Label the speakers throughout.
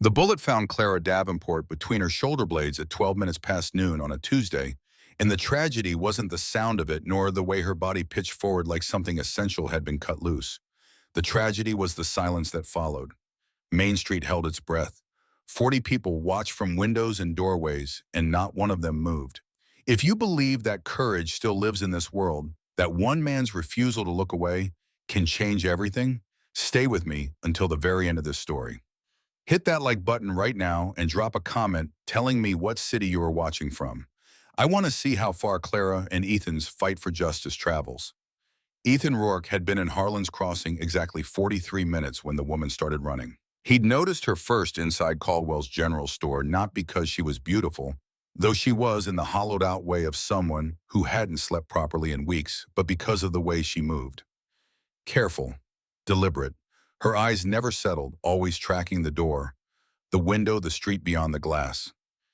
Speaker 1: The bullet found Clara Davenport between her shoulder blades at 12 minutes past noon on a Tuesday, and the tragedy wasn't the sound of it nor the way her body pitched forward like something essential had been cut loose. The tragedy was the silence that followed. Main Street held its breath. 40 people watched from windows and doorways, and not one of them moved. If you believe that courage still lives in this world, that one man's refusal to look away can change everything, stay with me until the very end of this story. Hit that like button right now and drop a comment telling me what city you are watching from. I want to see how far Clara and Ethan's fight for justice travels. Ethan Rourke had been in Harlan's Crossing exactly 43 minutes when the woman started running. He'd noticed her first inside Caldwell's general store not because she was beautiful, though she was in the hollowed-out way of someone who hadn't slept properly in weeks, but because of the way she moved. Careful, deliberate, her eyes never settled, always tracking the door, the window, the street beyond the glass.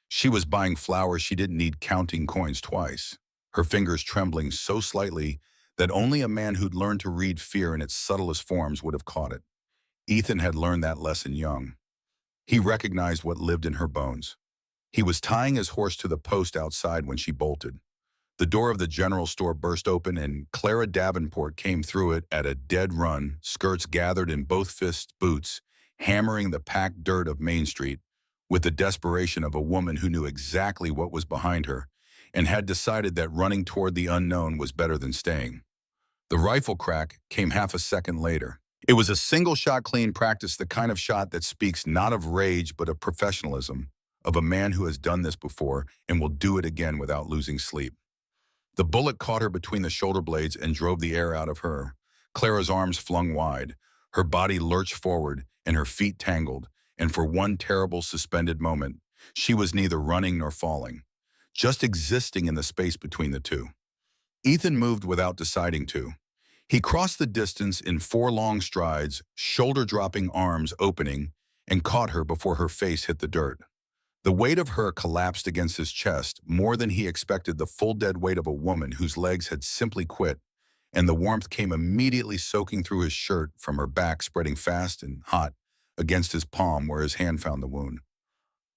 Speaker 1: She was buying flowers she didn't need counting coins twice, her fingers trembling so slightly that only a man who'd learned to read fear in its subtlest forms would have caught it. Ethan had learned that lesson young. He recognized what lived in her bones. He was tying his horse to the post outside when she bolted. The door of the general store burst open and Clara Davenport came through it at a dead run, skirts gathered in both fists, boots, hammering the packed dirt of Main Street with the desperation of a woman who knew exactly what was behind her and had decided that running toward the unknown was better than staying. The rifle crack came half a second later. It was a single-shot clean practice, the kind of shot that speaks not of rage but of professionalism, of a man who has done this before and will do it again without losing sleep. The bullet caught her between the shoulder blades and drove the air out of her. Clara's arms flung wide, her body lurched forward, and her feet tangled, and for one terrible suspended moment, she was neither running nor falling, just existing in the space between the two. Ethan moved without deciding to. He crossed the distance in 4 long strides, shoulder-dropping arms opening, and caught her before her face hit the dirt. The weight of her collapsed against his chest more than he expected, the full dead weight of a woman whose legs had simply quit, and the warmth came immediately soaking through his shirt from her back, spreading fast and hot against his palm where his hand found the wound.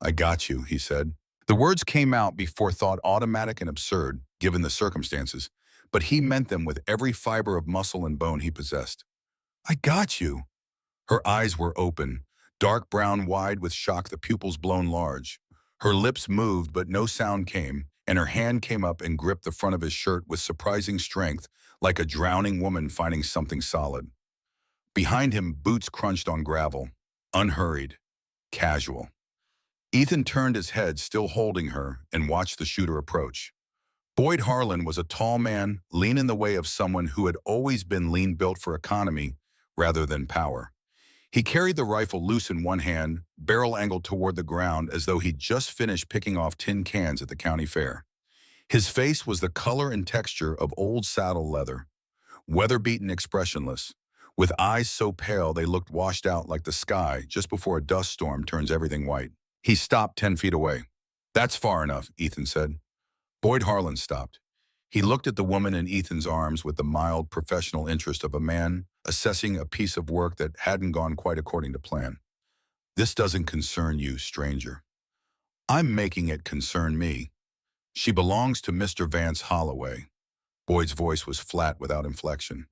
Speaker 1: "I got you," he said. The words came out before thought, automatic and absurd, given the circumstances, but he meant them with every fiber of muscle and bone he possessed. "I got you." Her eyes were open, dark brown wide with shock, the pupils blown large. Her lips moved, but no sound came, and her hand came up and gripped the front of his shirt with surprising strength, like a drowning woman finding something solid. Behind him, boots crunched on gravel, unhurried, casual. Ethan turned his head, still holding her, and watched the shooter approach. Boyd Harlan was a tall man, lean in the way of someone who had always been lean, built for economy rather than power. He carried the rifle loose in one hand, barrel angled toward the ground as though he'd just finished picking off tin cans at the county fair. His face was the color and texture of old saddle leather, weather-beaten, expressionless, with eyes so pale they looked washed out like the sky just before a dust storm turns everything white. He stopped 10 feet away. "That's far enough," Ethan said. Boyd Harlan stopped. He looked at the woman in Ethan's arms with the mild professional interest of a man assessing a piece of work that hadn't gone quite according to plan. "This doesn't concern you, stranger. I'm making it concern me. She belongs to Mr. Vance Holloway." Boyd's voice was flat without inflection.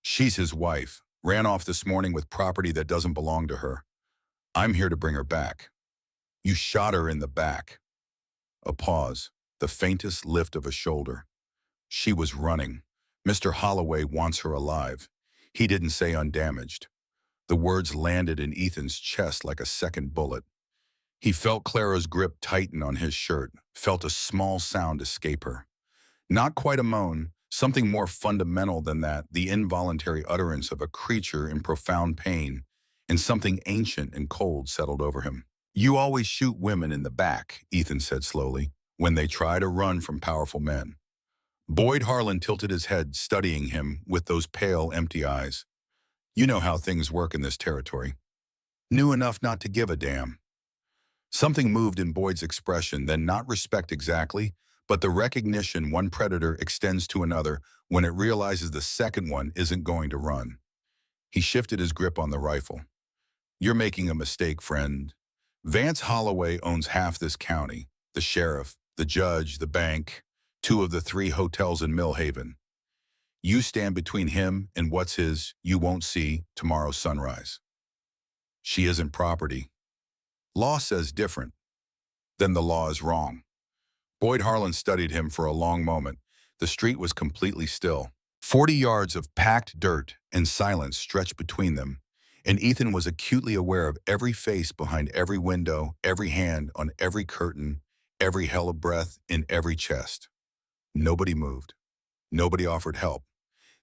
Speaker 1: "She's his wife, ran off this morning with property that doesn't belong to her. I'm here to bring her back. You shot her in the back." A pause, the faintest lift of a shoulder. "She was running. Mr. Holloway wants her alive. He didn't say undamaged." The words landed in Ethan's chest like a second bullet. He felt Clara's grip tighten on his shirt, felt a small sound escape her. Not quite a moan, something more fundamental than that, the involuntary utterance of a creature in profound pain, and something ancient and cold settled over him. "You always shoot women in the back," Ethan said slowly, "when they try to run from powerful men." Boyd Harlan tilted his head, studying him with those pale, empty eyes. "You know how things work in this territory. Knew enough not to give a damn." Something moved in Boyd's expression, then not respect exactly, but the recognition one predator extends to another when it realizes the second one isn't going to run. He shifted his grip on the rifle. "You're making a mistake, friend. Vance Holloway owns half this county, the sheriff, the judge, the bank, two of the three hotels in Millhaven. You stand between him and what's his, you won't see tomorrow's sunrise. She isn't property. Law says different. Then the law is wrong. Boyd Harlan studied him for a long moment. The street was completely still. 40 yards of packed dirt and silence stretched between them, and Ethan was acutely aware of every face behind every window, every hand on every curtain, every hell of breath in every chest. Nobody moved. Nobody offered help.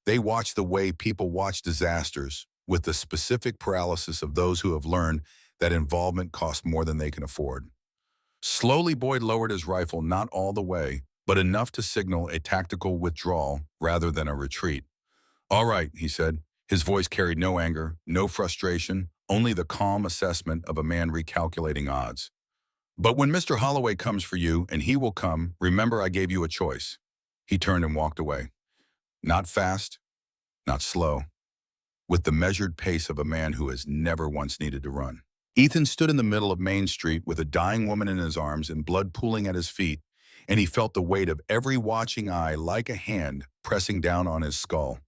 Speaker 1: They watched the way people watch disasters, with the specific paralysis of those who have learned that involvement costs more than they can afford. Slowly, Boyd lowered his rifle, not all the way, but enough to signal a tactical withdrawal rather than a retreat. "All right," he said. His voice carried no anger, no frustration, only the calm assessment of a man recalculating odds. "But when Mr. Holloway comes for you, and he will come, remember I gave you a choice." He turned and walked away. Not fast, not slow, with the measured pace of a man who has never once needed to run. Ethan stood in the middle of Main Street with a dying woman in his arms and blood pooling at his feet, and he felt the weight of every watching eye like a hand pressing down on his skull.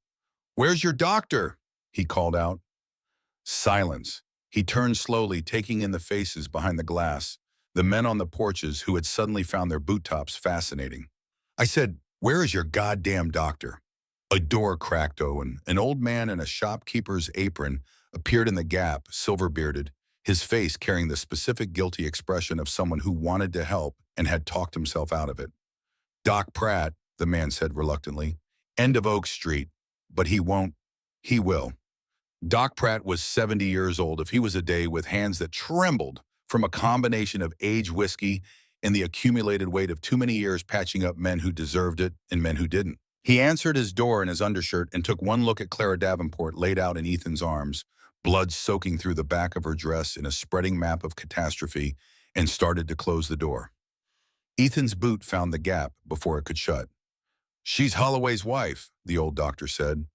Speaker 1: "Where's your doctor?" he called out. Silence. He turned slowly, taking in the faces behind the glass, the men on the porches who had suddenly found their boot tops fascinating. "I said, where is your goddamn doctor?" A door cracked open. An old man in a shopkeeper's apron appeared in the gap, silver-bearded, his face carrying the specific guilty expression of someone who wanted to help and had talked himself out of it. "Doc Pratt," the man said reluctantly. "End of Oak Street. But he won't. He will." Doc Pratt was 70 years old if he was a day, with hands that trembled from a combination of aged whiskey and the accumulated weight of too many years patching up men who deserved it and men who didn't. He answered his door in his undershirt and took one look at Clara Davenport laid out in Ethan's arms, blood soaking through the back of her dress in a spreading map of catastrophe, and started to close the door. Ethan's boot found the gap before it could shut. "She's Holloway's wife," the old doctor said.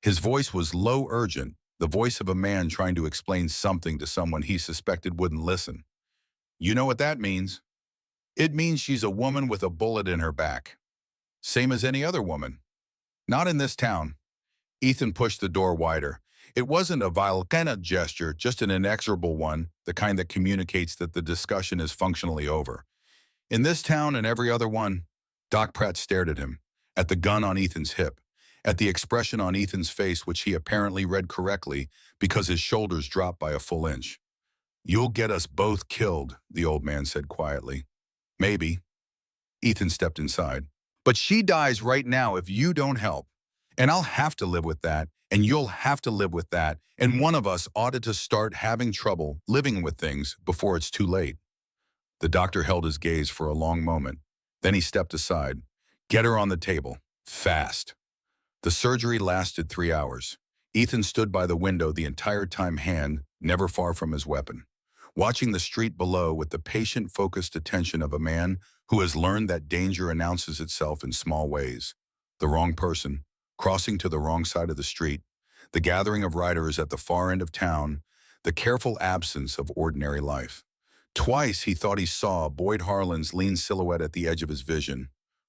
Speaker 1: His voice was low, urgent, the voice of a man trying to explain something to someone he suspected wouldn't listen. "You know what that means? It means she's a woman with a bullet in her back. Same as any other woman. Not in this town." Ethan pushed the door wider. It wasn't a violent gesture, just an inexorable one, the kind that communicates that the discussion is functionally over. "In this town and every other one." Doc Pratt stared at him, at the gun on Ethan's hip, at the expression on Ethan's face, which he apparently read correctly because his shoulders dropped by a full inch. "You'll get us both killed," the old man said quietly. "Maybe." Ethan stepped inside. "But she dies right now if you don't help. And I'll have to live with that, and you'll have to live with that, and one of us ought to start having trouble living with things before it's too late." The doctor held his gaze for a long moment. Then he stepped aside. "Get her on the table. Fast." The surgery lasted 3 hours. Ethan stood by the window the entire time, hand never far from his weapon, watching the street below with the patient, focused attention of a man who has learned that danger announces itself in small ways. The wrong person, crossing to the wrong side of the street, the gathering of riders at the far end of town, the careful absence of ordinary life. Twice he thought he saw Boyd Harlan's lean silhouette at the edge of his vision.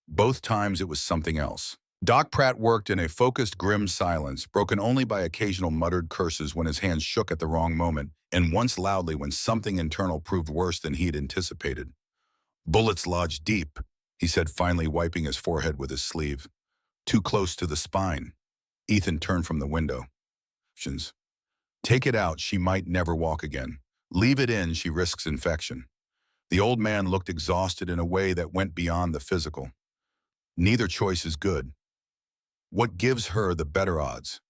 Speaker 1: Both times it was something else. Doc Pratt worked in a focused, grim silence, broken only by occasional muttered curses when his hands shook at the wrong moment, and once loudly when something internal proved worse than he had anticipated. "Bullets lodged deep," he said, finally wiping his forehead with his sleeve. "Too close to the spine." Ethan turned from the window. "Take it out, she might never walk again. Leave it in, she risks infection." The old man looked exhausted in a way that went beyond the physical. "Neither choice is good. What gives her the better odds?"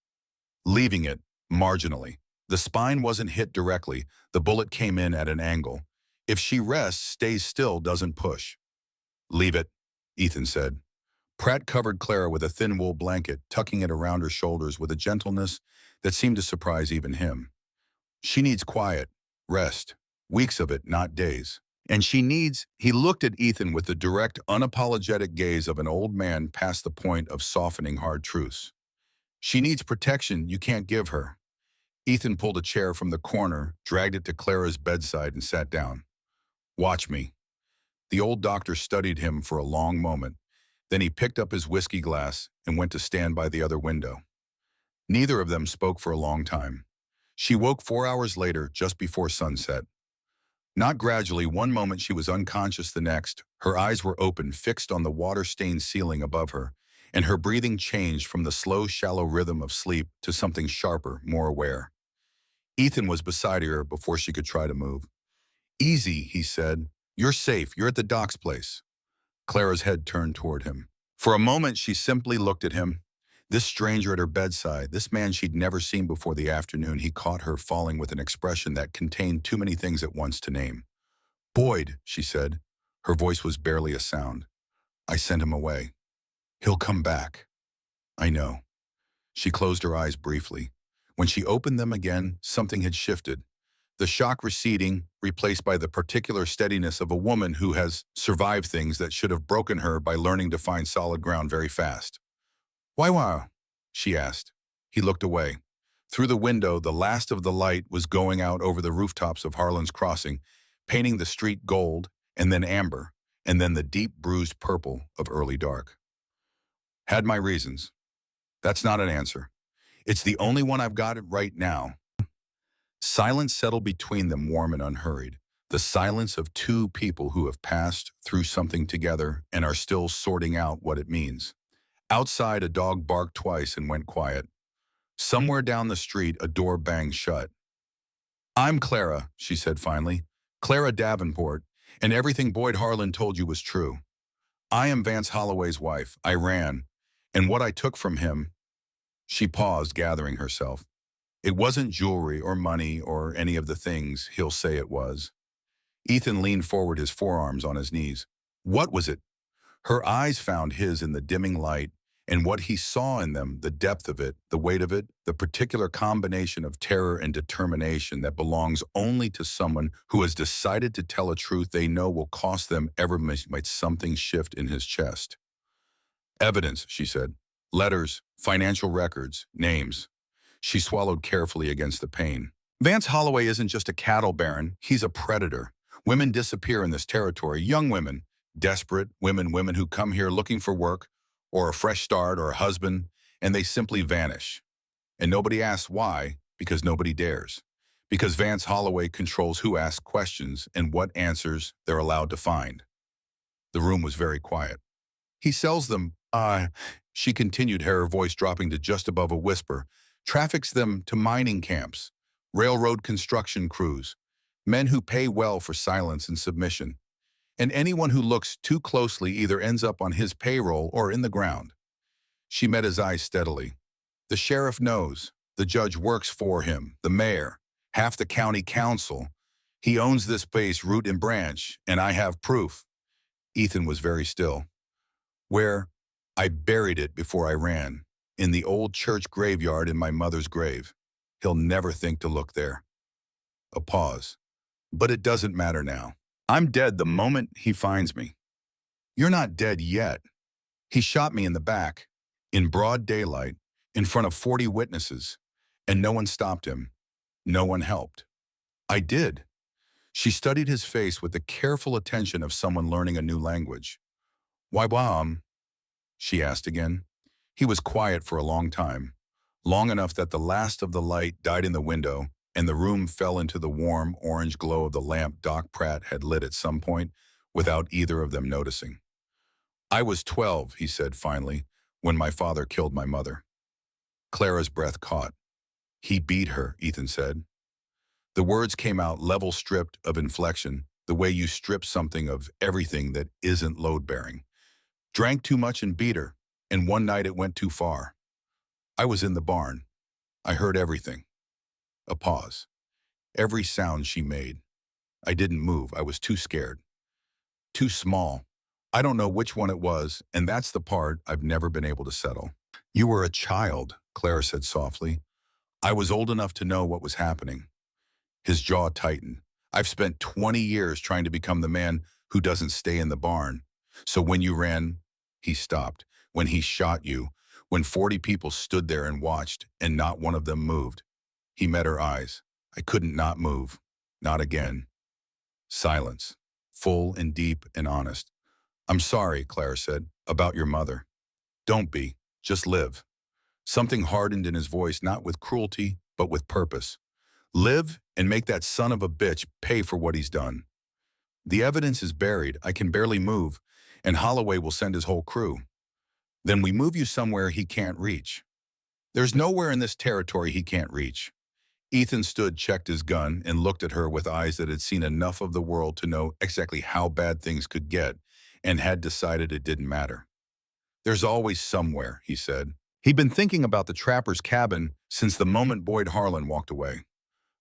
Speaker 1: "Leaving it, marginally. The spine wasn't hit directly, the bullet came in at an angle. If she rests, stays still, doesn't push." "Leave it," Ethan said. Pratt covered Clara with a thin wool blanket, tucking it around her shoulders with a gentleness that seemed to surprise even him. "She needs quiet, rest, weeks of it, not days. And she needs," he looked at Ethan with the direct, unapologetic gaze of an old man past the point of softening hard truths. "She needs protection you can't give her." Ethan pulled a chair from the corner, dragged it to Clara's bedside, and sat down. Watch me." The old doctor studied him for a long moment. Then he picked up his whiskey glass and went to stand by the other window. Neither of them spoke for a long time. She woke 4 hours later, just before sunset. Not gradually, one moment she was unconscious, the next, her eyes were open, fixed on the water-stained ceiling above her, and her breathing changed from the slow, shallow rhythm of sleep to something sharper, more aware. Ethan was beside her before she could try to move. "Easy," he said. "You're safe. You're at the doc's place." Clara's head turned toward him. For a moment, she simply looked at him. This stranger at her bedside, this man she'd never seen before the afternoon, he caught her falling with an expression that contained too many things at once to name. "Boyd," she said. Her voice was barely a sound. "I sent him away. He'll come back." "I know." She closed her eyes briefly. When she opened them again, something had shifted. The shock receding, replaced by the particular steadiness of a woman who has survived things that should have broken her by learning to find solid ground very fast. "Why, wow?" she asked. He looked away. Through the window, the last of the light was going out over the rooftops of Harlan's Crossing, painting the street gold, and then amber, and then the deep bruised purple of early dark. "Had my reasons." "That's not an answer. It's the only one I've got right now." Silence settled between them, warm and unhurried. The silence of two people who have passed through something together and are still sorting out what it means. Outside, a dog barked twice and went quiet. Somewhere down the street, a door banged shut. "I'm Clara," she said finally. "Clara Davenport, and everything Boyd Harlan told you was true. I am Vance Holloway's wife. I ran, and what I took from him—" She paused, gathering herself. "It wasn't jewelry or money or any of the things he'll say it was." Ethan leaned forward, his forearms on his knees. "What was it?" Her eyes found his in the dimming light, and what he saw in them, the depth of it, the weight of it, the particular combination of terror and determination that belongs only to someone who has decided to tell a truth they know will cost them ever might something shift in his chest. "Evidence," she said. "Letters, financial records, names." She swallowed carefully against the pain. "Vance Holloway isn't just a cattle baron, he's a predator. Women disappear in this territory, young women, desperate women who come here looking for work, or a fresh start, or a husband, and they simply vanish. And nobody asks why, because nobody dares. Because Vance Holloway controls who asks questions and what answers they're allowed to find." The room was very quiet. "He sells them, she continued, her voice dropping to just above a whisper, "traffics them to mining camps, railroad construction crews, men who pay well for silence and submission. And anyone who looks too closely either ends up on his payroll or in the ground." She met his eyes steadily. "The sheriff knows. The judge works for him, the mayor, half the county council. He owns this place root and branch, and I have proof." Ethan was very still. "Where?" "I buried it before I ran, in the old church graveyard in my mother's grave. He'll never think to look there." A pause. "But it doesn't matter now. I'm dead the moment he finds me." "You're not dead yet. He shot me in the back, in broad daylight, in front of 40 witnesses, and no one stopped him. No one helped." "I did." She studied his face with the careful attention of someone learning a new language. "Why, she asked again. He was quiet for a long time, long enough that the last of the light died in the window, and the room fell into the warm orange glow of the lamp Doc Pratt had lit at some point without either of them noticing. "I was 12, he said finally, "when my father killed my mother." Clara's breath caught. "He beat her," Ethan said. The words came out level, stripped of inflection, the way you strip something of everything that isn't load-bearing. "Drank too much and beat her, and one night it went too far. I was in the barn. I heard everything." A pause. "Every sound she made. I didn't move. I was too scared. Too small. I don't know which one it was, and that's the part I've never been able to settle." "You were a child," Clara said softly. "I was old enough to know what was happening." His jaw tightened. "I've spent 20 years trying to become the man who doesn't stay in the barn. So when you ran," he stopped, "when he shot you, when 40 people stood there and watched, and not one of them moved." He met her eyes. "I couldn't not move. Not again." Silence. full and deep and honest. "I'm sorry," Clara said, "about your mother." "Don't be. Just live." Something hardened in his voice, not with cruelty, but with purpose. "Live and make that son of a bitch pay for what he's done. The evidence is buried. I can barely move, and Holloway will send his whole crew. Then we move you somewhere he can't reach." "There's nowhere in this territory he can't reach." Ethan stood, checked his gun, and looked at her with eyes that had seen enough of the world to know exactly how bad things could get, and had decided it didn't matter. "There's always somewhere," he said. He'd been thinking about the trapper's cabin since the moment Boyd Harlan walked away.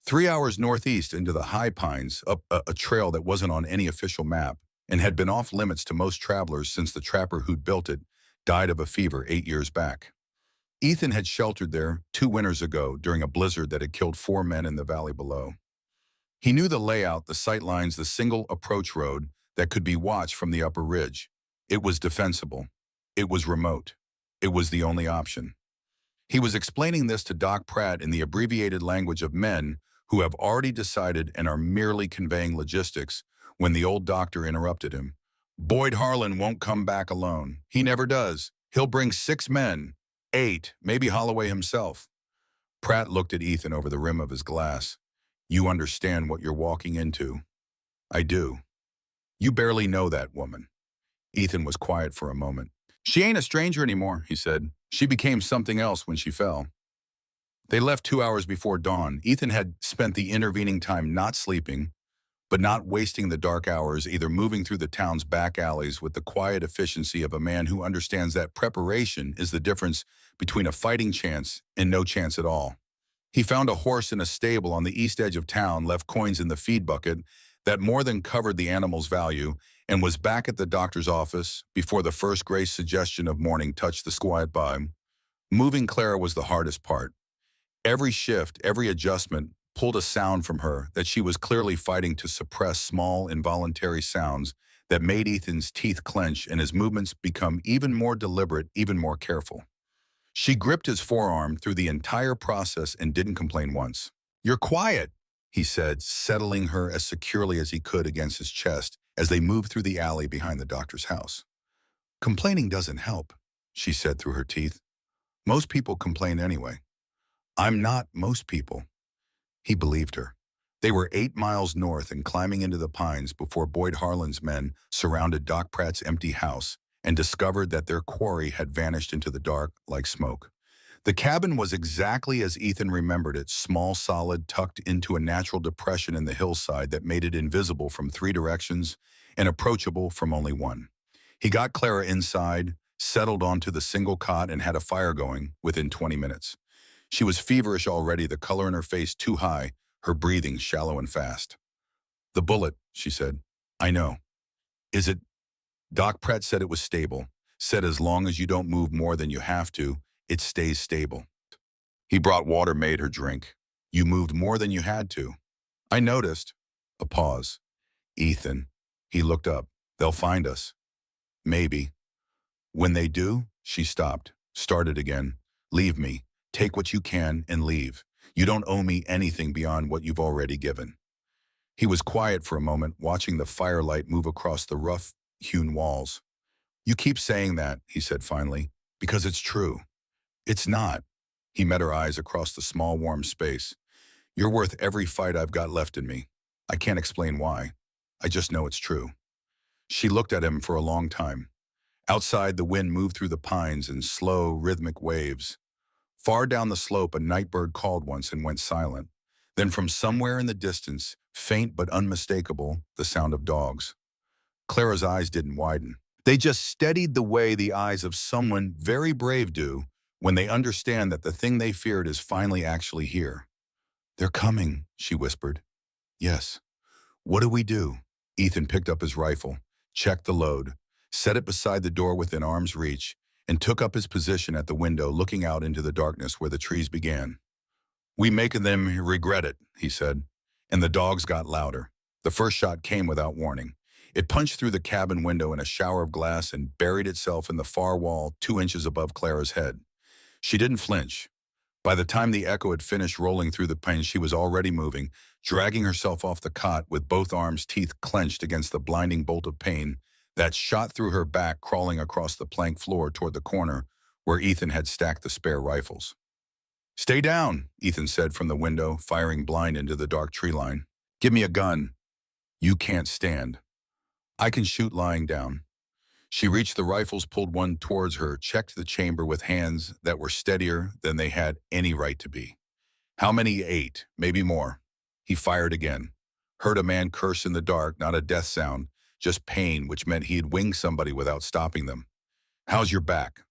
Speaker 1: 3 hours northeast into the high pines, up a trail that wasn't on any official map, and had been off limits to most travelers since the trapper who'd built it died of a fever 8 years back. Ethan had sheltered there 2 winters ago during a blizzard that had killed 4 men in the valley below. He knew the layout, the sight lines, the single approach road that could be watched from the upper ridge. It was defensible. It was remote. It was the only option. He was explaining this to Doc Pratt in the abbreviated language of men who have already decided and are merely conveying logistics when the old doctor interrupted him. "Boyd Harlan won't come back alone. He never does. He'll bring 6 men. 8, maybe Holloway himself." Pratt looked at Ethan over the rim of his glass. "You understand what you're walking into?" "I do." "You barely know that woman." Ethan was quiet for a moment. "She ain't a stranger anymore," he said. "She became something else when she fell." They left 2 hours before dawn. Ethan had spent the intervening time not sleeping, but not wasting the dark hours either moving through the town's back alleys with the quiet efficiency of a man who understands that preparation is the difference between a fighting chance and no chance at all. He found a horse in a stable on the east edge of town, left coins in the feed bucket that more than covered the animal's value, and was back at the doctor's office before the first gray suggestion of morning touched the quiet vibe. Moving Clara was the hardest part. Every shift, every adjustment pulled a sound from her that she was clearly fighting to suppress, small, involuntary sounds that made Ethan's teeth clench and his movements become even more deliberate, even more careful. She gripped his forearm through the entire process and didn't complain once. "You're quiet," he said, settling her as securely as he could against his chest as they moved through the alley behind the doctor's house. "Complaining doesn't help," she said through her teeth. "Most people complain anyway." "I'm not most people." He believed her. They were 8 miles north and climbing into the pines before Boyd Harlan's men surrounded Doc Pratt's empty house and discovered that their quarry had vanished into the dark like smoke. The cabin was exactly as Ethan remembered it, small, solid, tucked into a natural depression in the hillside that made it invisible from 3 directions and approachable from only one. He got Clara inside, settled onto the single cot, and had a fire going within 20 minutes. She was feverish already, the color in her face too high, her breathing shallow and fast. "The bullet," she said. "I know." "Is it?" Doc Pratt said it was stable. Said as long as you don't move more than you have to, it stays stable. He brought water, made her drink. "You moved more than you had to." "I noticed." A pause. "Ethan." He looked up. "They'll find us." "Maybe." "When they do," she stopped, started again. "Leave me. Take what you can and leave. You don't owe me anything beyond what you've already given." He was quiet for a moment, watching the firelight move across the rough-hewn walls. "You keep saying that," he said finally, "because it's true." "It's not." He met her eyes across the small, warm space. "You're worth every fight I've got left in me. I can't explain why. I just know it's true." She looked at him for a long time. Outside, the wind moved through the pines in slow, rhythmic waves. Far down the slope, a nightbird called once and went silent. Then from somewhere in the distance, faint but unmistakable, the sound of dogs. Clara's eyes didn't widen. They just steadied the way the eyes of someone very brave do when they understand that the thing they feared is finally actually here. "They're coming," she whispered. "Yes." "What do we do?" Ethan picked up his rifle, checked the load, set it beside the door within arm's reach, and took up his position at the window looking out into the darkness where the trees began. "We make them regret it," he said, and the dogs got louder. The first shot came without warning. It punched through the cabin window in a shower of glass and buried itself in the far wall 2 inches above Clara's head. She didn't flinch. By the time the echo had finished rolling through the pane, she was already moving, dragging herself off the cot with both arms' teeth clenched against the blinding bolt of pain that shot through her back, crawling across the plank floor toward the corner where Ethan had stacked the spare rifles. "Stay down," Ethan said from the window, firing blind into the dark tree line. "Give me a gun." "You can't stand." "I can shoot lying down." She reached the rifles, pulled one towards her, checked the chamber with hands that were steadier than they had any right to be. "How many?" "8, maybe more." He fired again. Heard a man curse in the dark, not a death sound, just pain, which meant he had winged somebody without stopping them. "How's your back?"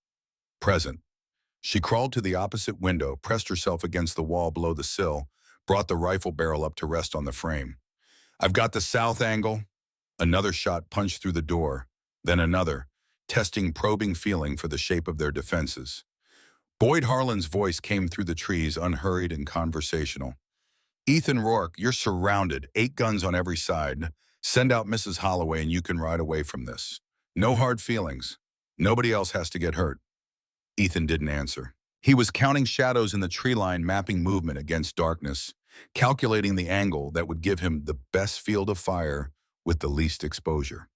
Speaker 1: "Present." She crawled to the opposite window, pressed herself against the wall below the sill, brought the rifle barrel up to rest on the frame. "I've got the south angle." Another shot punched through the door, then another, testing probing feeling for the shape of their defenses. Boyd Harlan's voice came through the trees, unhurried and conversational. "Ethan Rourke, you're surrounded, 8 guns on every side. Send out Mrs. Holloway and you can ride away from this. No hard feelings. Nobody else has to get hurt." Ethan didn't answer. He was counting shadows in the tree line, mapping movement against darkness, calculating the angle that would give him the best field of fire with the least exposure.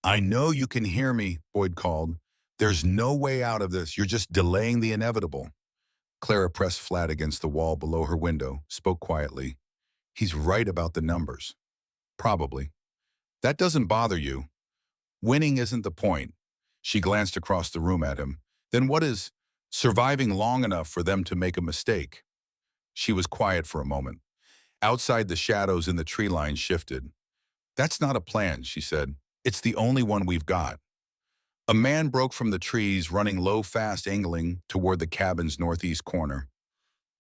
Speaker 1: "I know you can hear me," Boyd called. "There's no way out of this. You're just delaying the inevitable." Clara pressed flat against the wall below her window, spoke quietly. "He's right about the numbers." "Probably. That doesn't bother you. Winning isn't the point." She glanced across the room at him. "Then what is surviving long enough for them to make a mistake?" She was quiet for a moment. Outside, the shadows in the tree line shifted. "That's not a plan," she said. "It's the only one we've got." A man broke from the trees, running low, fast, angling toward the cabin's northeast corner.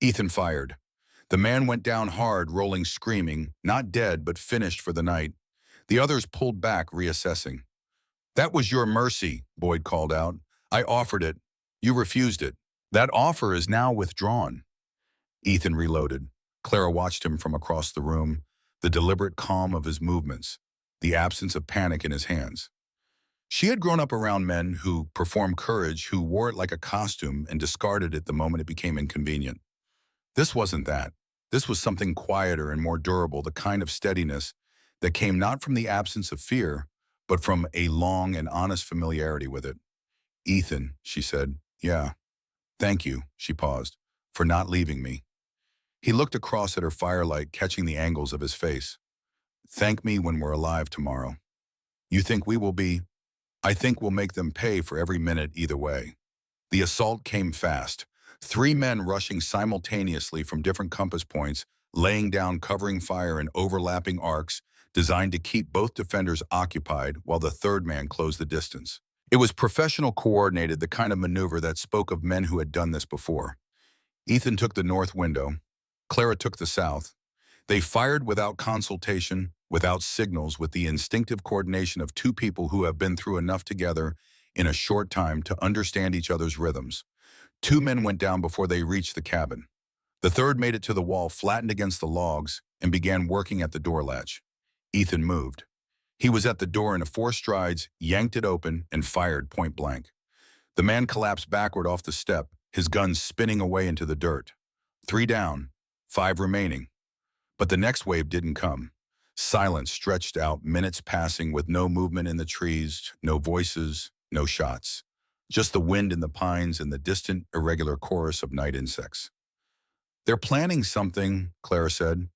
Speaker 1: Ethan fired. The man went down hard, rolling, screaming, not dead, but finished for the night. The others pulled back, reassessing. "That was your mercy," Boyd called out. "I offered it. You refused it. That offer is now withdrawn." Ethan reloaded. Clara watched him from across the room, the deliberate calm of his movements, the absence of panic in his hands. She had grown up around men who performed courage, who wore it like a costume and discarded it the moment it became inconvenient. This wasn't that. This was something quieter and more durable, the kind of steadiness that came not from the absence of fear, but from a long and honest familiarity with it. "Ethan," she said. "Yeah. Thank you," she paused, "for not leaving me." He looked across at her firelight, catching the angles of his face. "Thank me when we're alive tomorrow." "You think we will be?" "I think we'll make them pay for every minute either way." The assault came fast. 3 men rushing simultaneously from different compass points, laying down covering fire in overlapping arcs designed to keep both defenders occupied while the third man closed the distance. It was professional, coordinated, the kind of maneuver that spoke of men who had done this before. Ethan took the north window. Clara took the south. They fired without consultation, without signals, with the instinctive coordination of 2 people who have been through enough together in a short time to understand each other's rhythms. 2 men went down before they reached the cabin. The third made it to the wall, flattened against the logs, and began working at the door latch. Ethan moved. He was at the door in 4 strides, yanked it open, and fired point blank. The man collapsed backward off the step, his gun spinning away into the dirt. 3 down, 5 remaining. But the next wave didn't come. Silence stretched out, minutes passing with no movement in the trees, no voices, no shots. Just the wind in the pines and the distant, irregular chorus of night insects. "They're planning something," Clara said.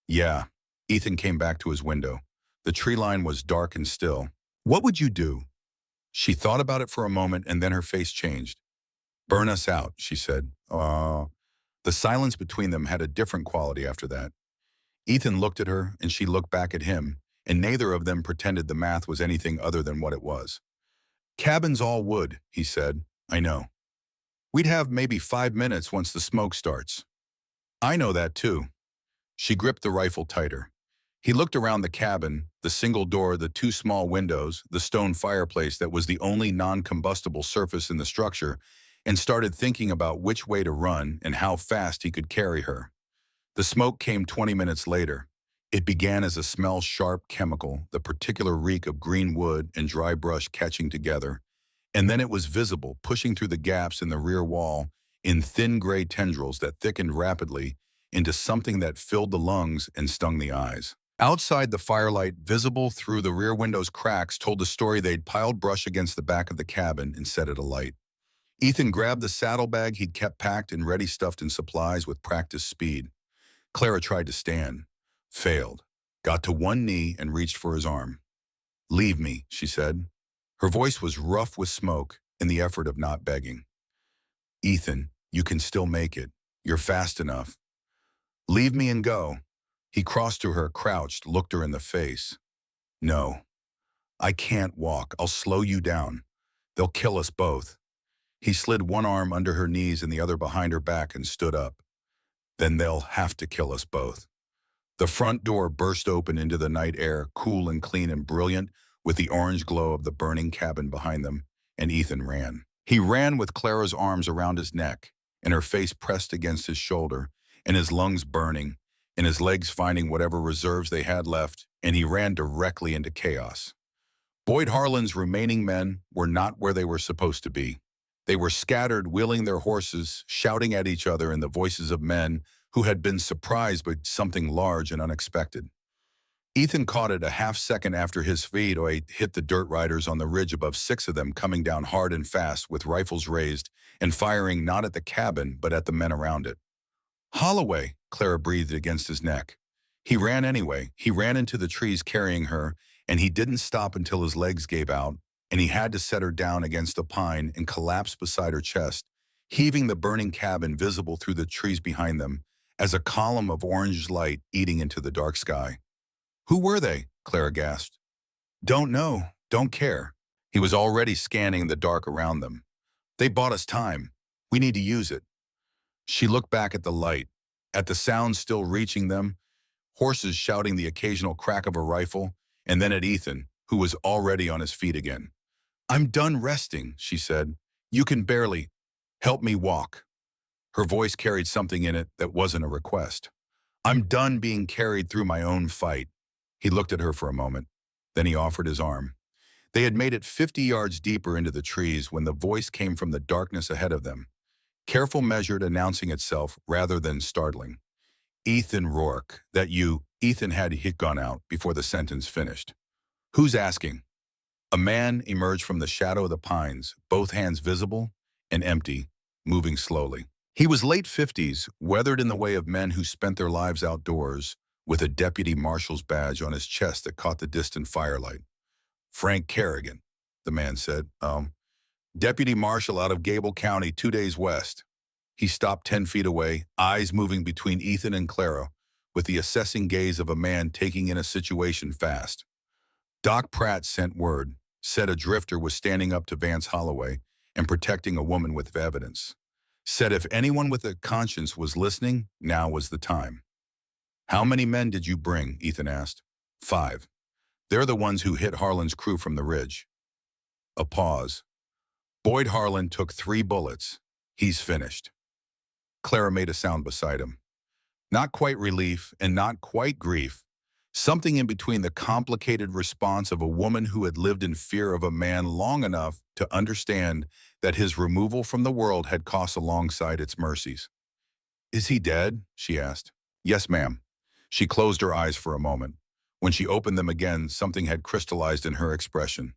Speaker 1: "Yeah." Ethan came back to his window. The tree line was dark and still. "What would you do?" She thought about it for a moment, and then her face changed. "Burn us out," she said. The silence between them had a different quality after that. Ethan looked at her, and she looked back at him, and neither of them pretended the math was anything other than what it was. "Cabin's all wood," he said. "I know. We'd have maybe 5 minutes once the smoke starts." "I know that too." She gripped the rifle tighter. He looked around the cabin, the single door, the 2 small windows, the stone fireplace that was the only non-combustible surface in the structure, and started thinking about which way to run and how fast he could carry her. The smoke came 20 minutes later. It began as a smell sharp chemical, the particular reek of green wood and dry brush catching together, and then it was visible, pushing through the gaps in the rear wall in thin gray tendrils that thickened rapidly into something that filled the lungs and stung the eyes. Outside, the firelight, visible through the rear window's cracks, told the story they'd piled brush against the back of the cabin and set it alight. Ethan grabbed the saddlebag he'd kept packed and ready stuffed in supplies with practiced speed. Clara tried to stand, failed, got to one knee and reached for his arm. "Leave me," she said. Her voice was rough with smoke in the effort of not begging. "Ethan, you can still make it. You're fast enough. Leave me and go." He crossed to her, crouched, looked her in the face. "No, I can't walk. I'll slow you down. They'll kill us both." He slid one arm under her knees and the other behind her back and stood up. "Then they'll have to kill us both." The front door burst open into the night air, cool and clean and brilliant, with the orange glow of the burning cabin behind them, and Ethan ran. He ran with Clara's arms around his neck, and her face pressed against his shoulder, and his lungs burning, and his legs finding whatever reserves they had left, and he ran directly into chaos. Boyd Harlan's remaining men were not where they were supposed to be. They were scattered, wheeling their horses, shouting at each other in the voices of men who had been surprised by something large and unexpected. Ethan caught it a half-second after his feet hit the dirt riders on the ridge above, 6 of them coming down hard and fast with rifles raised and firing not at the cabin but at the men around it. "Holloway," Clara breathed against his neck. He ran anyway. He ran into the trees carrying her, and he didn't stop until his legs gave out, and he had to set her down against a pine and collapse beside her chest, heaving the burning cabin visible through the trees behind them as a column of orange light eating into the dark sky. "Who were they?" Clara gasped. "Don't know. Don't care." He was already scanning the dark around them. "They bought us time. We need to use it." She looked back at the light, at the sound still reaching them, horses shouting, the occasional crack of a rifle, and then at Ethan, who was already on his feet again. "I'm done resting," she said. "You can barely help me walk." Her voice carried something in it that wasn't a request. "I'm done being carried through my own fight." He looked at her for a moment. Then he offered his arm. They had made it 50 yards deeper into the trees when the voice came from the darkness ahead of them, careful, measured, announcing itself rather than startling. "Ethan Rourke, that you—" Ethan had gone out before the sentence finished. "Who's asking?" A man emerged from the shadow of the pines, both hands visible and empty, moving slowly. He was late 50s, weathered in the way of men who spent their lives outdoors, with a deputy marshal's badge on his chest that caught the distant firelight. "Frank Kerrigan," the man said. Deputy marshal out of Gable County, 2 days west." He stopped 10 feet away, eyes moving between Ethan and Clara, with the assessing gaze of a man taking in a situation fast. "Doc Pratt sent word, said a drifter was standing up to Vance Holloway and protecting a woman with evidence. Said if anyone with a conscience was listening, now was the time." "How many men did you bring?" Ethan asked. "5. They're the ones who hit Harlan's crew from the ridge." A pause. "Boyd Harlan took 3 bullets. He's finished." Clara made a sound beside him. Not quite relief and not quite grief. Something in between, the complicated response of a woman who had lived in fear of a man long enough to understand that his removal from the world had cost alongside its mercies. "Is he dead?" she asked. "Yes, ma'am." She closed her eyes for a moment. When she opened them again, something had crystallized in her expression.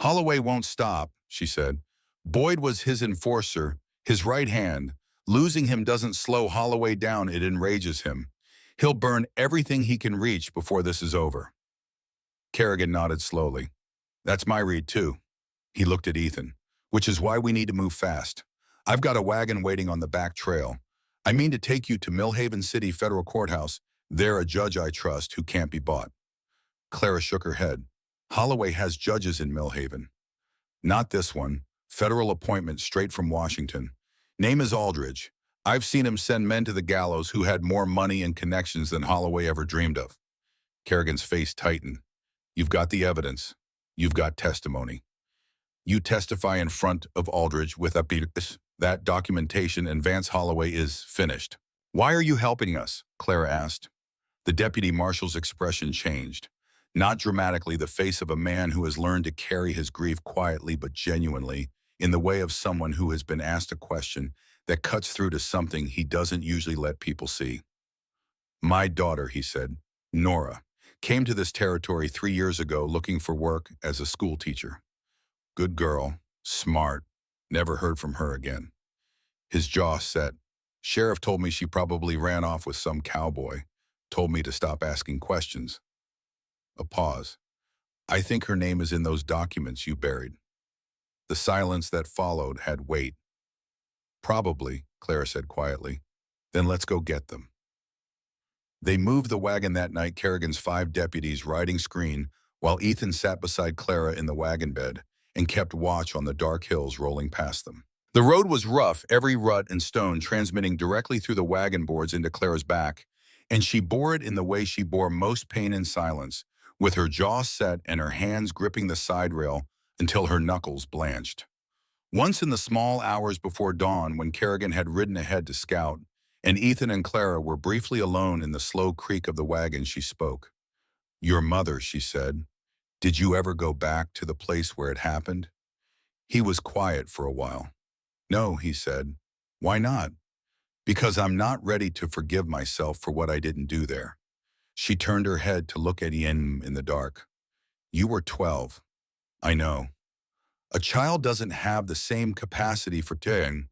Speaker 1: "Holloway won't stop," she said. "Boyd was his enforcer, his right hand. Losing him doesn't slow Holloway down, it enrages him. He'll burn everything he can reach before this is over." Kerrigan nodded slowly. "That's my read, too." He looked at Ethan. "Which is why we need to move fast. I've got a wagon waiting on the back trail. I mean to take you to Millhaven City Federal Courthouse. There a judge I trust who can't be bought." Clara shook her head. "Holloway has judges in Millhaven." "Not this one. Federal appointment straight from Washington. Name is Aldridge. I've seen him send men to the gallows who had more money and connections than Holloway ever dreamed of." Kerrigan's face tightened. "You've got the evidence. You've got testimony. You testify in front of Aldridge with that documentation, and Vance Holloway is finished." "Why are you helping us?" Clara asked. The deputy marshal's expression changed. Not dramatically, the face of a man who has learned to carry his grief quietly but genuinely, in the way of someone who has been asked a question that cuts through to something he doesn't usually let people see. My daughter, he said, Nora, came to this territory 3 years ago looking for work as a school teacher. Good girl, smart, never heard from her again. His jaw set. Sheriff told me she probably ran off with some cowboy, told me to stop asking questions. A pause. I think her name is in those documents you buried. The silence that followed had weight. Probably, Clara said quietly. Then let's go get them. They moved the wagon that night, Kerrigan's 5 deputies riding screen, while Ethan sat beside Clara in the wagon bed and kept watch on the dark hills rolling past them. The road was rough, every rut and stone transmitting directly through the wagon boards into Clara's back, and she bore it in the way she bore most pain in silence, with her jaw set and her hands gripping the side rail until her knuckles blanched. Once in the small hours before dawn, when Kerrigan had ridden ahead to scout, and Ethan and Clara were briefly alone in the slow creak of the wagon, she spoke. Your mother, she said. Did you ever go back to the place where it happened? He was quiet for a while. No, he said. Why not? Because I'm not ready to forgive myself for what I didn't do there. She turned her head to look at Ian in the dark. You were 12. I know. A child doesn't have the same capacity for doing.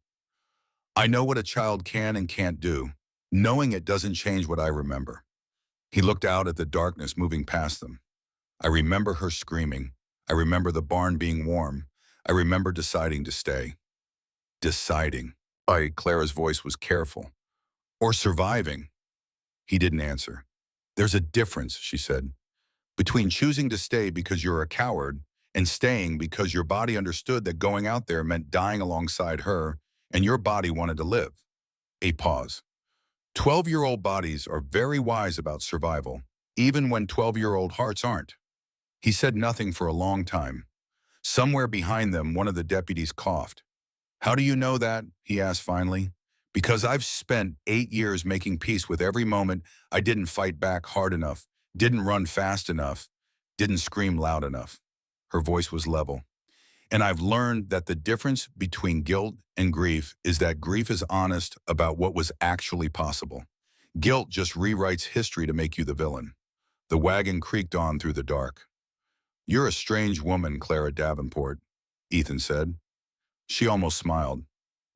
Speaker 1: I know what a child can and can't do. Knowing it doesn't change what I remember. He looked out at the darkness moving past them. I remember her screaming. I remember the barn being warm. I remember deciding to stay. Deciding. Clara's voice was careful. Or surviving. He didn't answer. There's a difference, she said, between choosing to stay because you're a coward and staying because your body understood that going out there meant dying alongside her and your body wanted to live. A pause. 12-year-old bodies are very wise about survival, even when 12-year-old hearts aren't. He said nothing for a long time. Somewhere behind them, one of the deputies coughed. How do you know that? He asked finally. Because I've spent 8 years making peace with every moment I didn't fight back hard enough, didn't run fast enough, didn't scream loud enough. Her voice was level. And I've learned that the difference between guilt and grief is that grief is honest about what was actually possible. Guilt just rewrites history to make you the villain. The wagon creaked on through the dark. You're a strange woman, Clara Davenport, Ethan said. She almost smiled.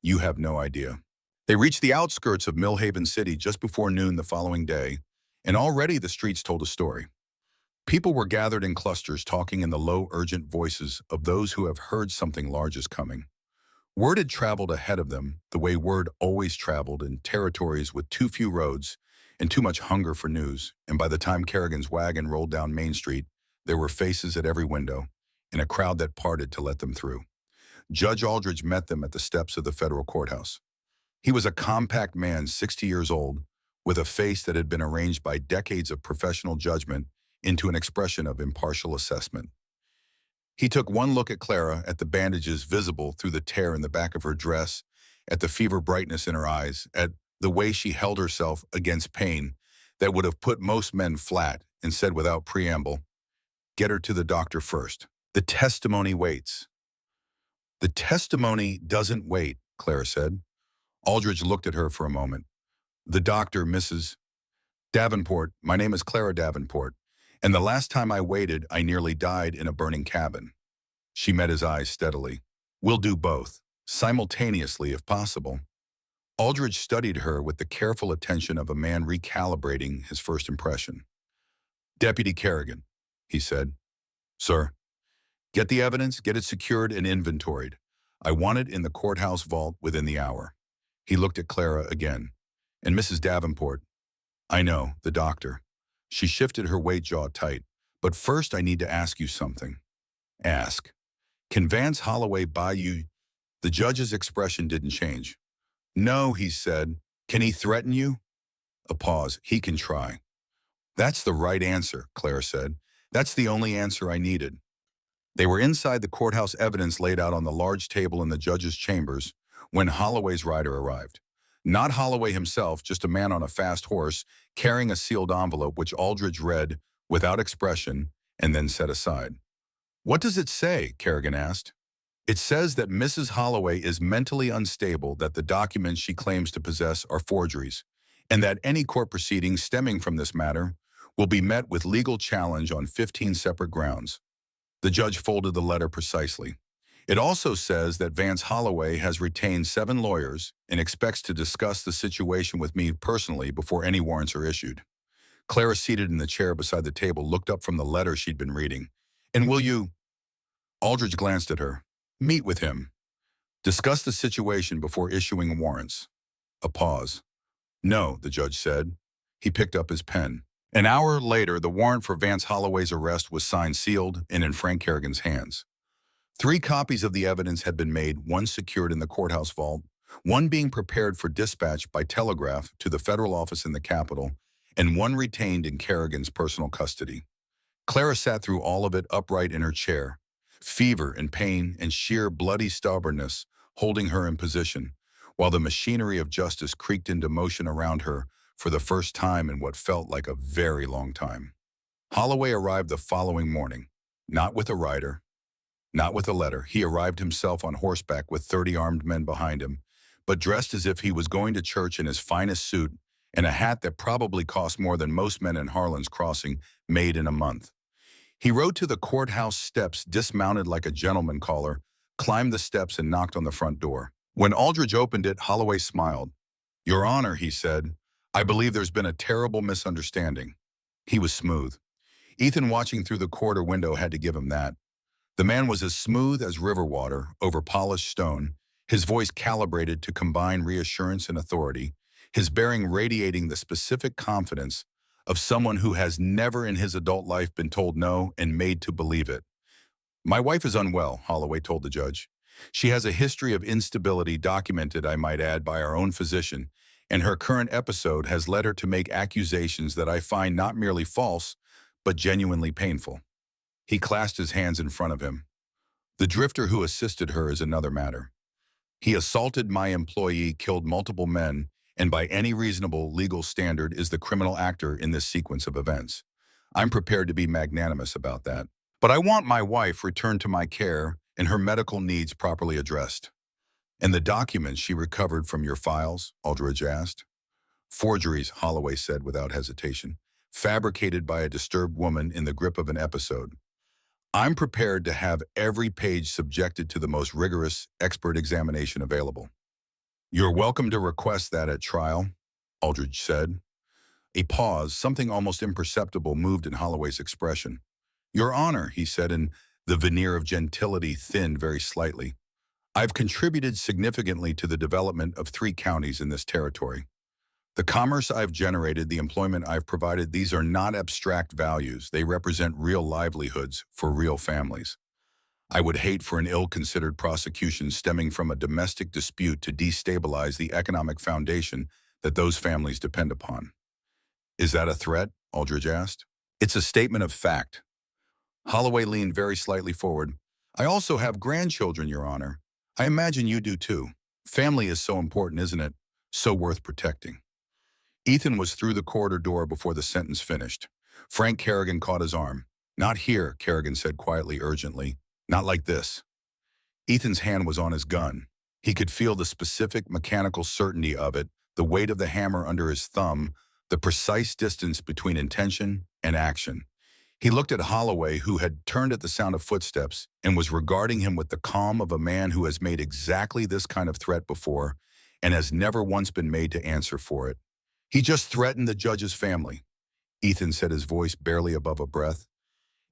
Speaker 1: You have no idea. They reached the outskirts of Millhaven City just before noon the following day, and already the streets told a story. People were gathered in clusters talking in the low, urgent voices of those who have heard something large is coming. Word had traveled ahead of them, the way word always traveled in territories with too few roads and too much hunger for news, and by the time Kerrigan's wagon rolled down Main Street, there were faces at every window and a crowd that parted to let them through. Judge Aldridge met them at the steps of the federal courthouse. He was a compact man, 60 years old, with a face that had been arranged by decades of professional judgment into an expression of impartial assessment. He took one look at Clara, at the bandages visible through the tear in the back of her dress, at the fever brightness in her eyes, at the way she held herself against pain that would have put most men flat, and said without preamble, "Get her to the doctor first. The testimony waits." The testimony doesn't wait, Clara said. Aldridge looked at her for a moment. The doctor, Mrs. Davenport, my name is Clara Davenport, and the last time I waited, I nearly died in a burning cabin. She met his eyes steadily. We'll do both, simultaneously if possible. Aldridge studied her with the careful attention of a man recalibrating his first impression. Deputy Kerrigan, he said. Sir, get the evidence, get it secured and inventoried. I want it in the courthouse vault within the hour. He looked at Clara again. And Mrs. Davenport. I know, the doctor. She shifted her weight jaw tight. But first I need to ask you something. Ask. Can Vance Holloway buy you? The judge's expression didn't change. No, he said. Can he threaten you? A pause. He can try. That's the right answer, Clara said. That's the only answer I needed. They were inside the courthouse evidence laid out on the large table in the judge's chambers when Holloway's rider arrived. Not Holloway himself, just a man on a fast horse carrying a sealed envelope which Aldridge read without expression and then set aside. What does it say? Kerrigan asked. It says that Mrs. Holloway is mentally unstable, that the documents she claims to possess are forgeries, and that any court proceedings stemming from this matter will be met with legal challenge on 15 separate grounds. The judge folded the letter precisely. It also says that Vance Holloway has retained 7 lawyers and expects to discuss the situation with me personally before any warrants are issued. Clara, seated in the chair beside the table, looked up from the letter she'd been reading. "And will you—" Aldridge glanced at her. "Meet with him. Discuss the situation before issuing warrants." A pause. "No," the judge said. He picked up his pen. An hour later, the warrant for Vance Holloway's arrest was signed, sealed, and in Frank Kerrigan's hands. 3 copies of the evidence had been made, one secured in the courthouse vault, one being prepared for dispatch by telegraph to the federal office in the Capitol, and one retained in Kerrigan's personal custody. Clara sat through all of it upright in her chair, fever and pain and sheer bloody stubbornness holding her in position, while the machinery of justice creaked into motion around her for the first time in what felt like a very long time. Holloway arrived the following morning, not with a rider, not with a letter. He arrived himself on horseback with 30 armed men behind him, but dressed as if he was going to church in his finest suit and a hat that probably cost more than most men in Harlan's Crossing made in a month. He rode to the courthouse steps, dismounted like a gentleman caller, climbed the steps and knocked on the front door. When Aldridge opened it, Holloway smiled. "Your Honor," he said, "I believe there's been a terrible misunderstanding." He was smooth. Ethan, watching through the corridor window, had to give him that. The man was as smooth as river water over polished stone, his voice calibrated to combine reassurance and authority, his bearing radiating the specific confidence of someone who has never in his adult life been told no and made to believe it. "My wife is unwell," Holloway told the judge. "She has a history of instability, documented, I might add, by our own physician, and her current episode has led her to make accusations that I find not merely false, but genuinely painful." He clasped his hands in front of him. "The drifter who assisted her is another matter. He assaulted my employee, killed multiple men, and by any reasonable legal standard is the criminal actor in this sequence of events. I'm prepared to be magnanimous about that. But I want my wife returned to my care and her medical needs properly addressed." "And the documents she recovered from your files?" Aldridge asked. "Forgeries," Holloway said without hesitation, "fabricated by a disturbed woman in the grip of an episode. I'm prepared to have every page subjected to the most rigorous expert examination available." "You're welcome to request that at trial," Aldridge said. A pause, something almost imperceptible, moved in Holloway's expression. "Your Honor," he said, and the veneer of gentility thinned very slightly, "I've contributed significantly to the development of 3 counties in this territory. The commerce I've generated, the employment I've provided, these are not abstract values. They represent real livelihoods for real families. I would hate for an ill-considered prosecution stemming from a domestic dispute to destabilize the economic foundation that those families depend upon." "Is that a threat?" Aldridge asked. "It's a statement of fact." Holloway leaned very slightly forward. "I also have grandchildren, Your Honor. I imagine you do too. Family is so important, isn't it? So worth protecting." Ethan was through the corridor door before the sentence finished. Frank Kerrigan caught his arm. "Not here," Kerrigan said quietly, urgently. "Not like this." Ethan's hand was on his gun. He could feel the specific mechanical certainty of it, the weight of the hammer under his thumb, the precise distance between intention and action. He looked at Holloway, who had turned at the sound of footsteps and was regarding him with the calm of a man who has made exactly this kind of threat before and has never once been made to answer for it. "He just threatened the judge's family," Ethan said, his voice barely above a breath.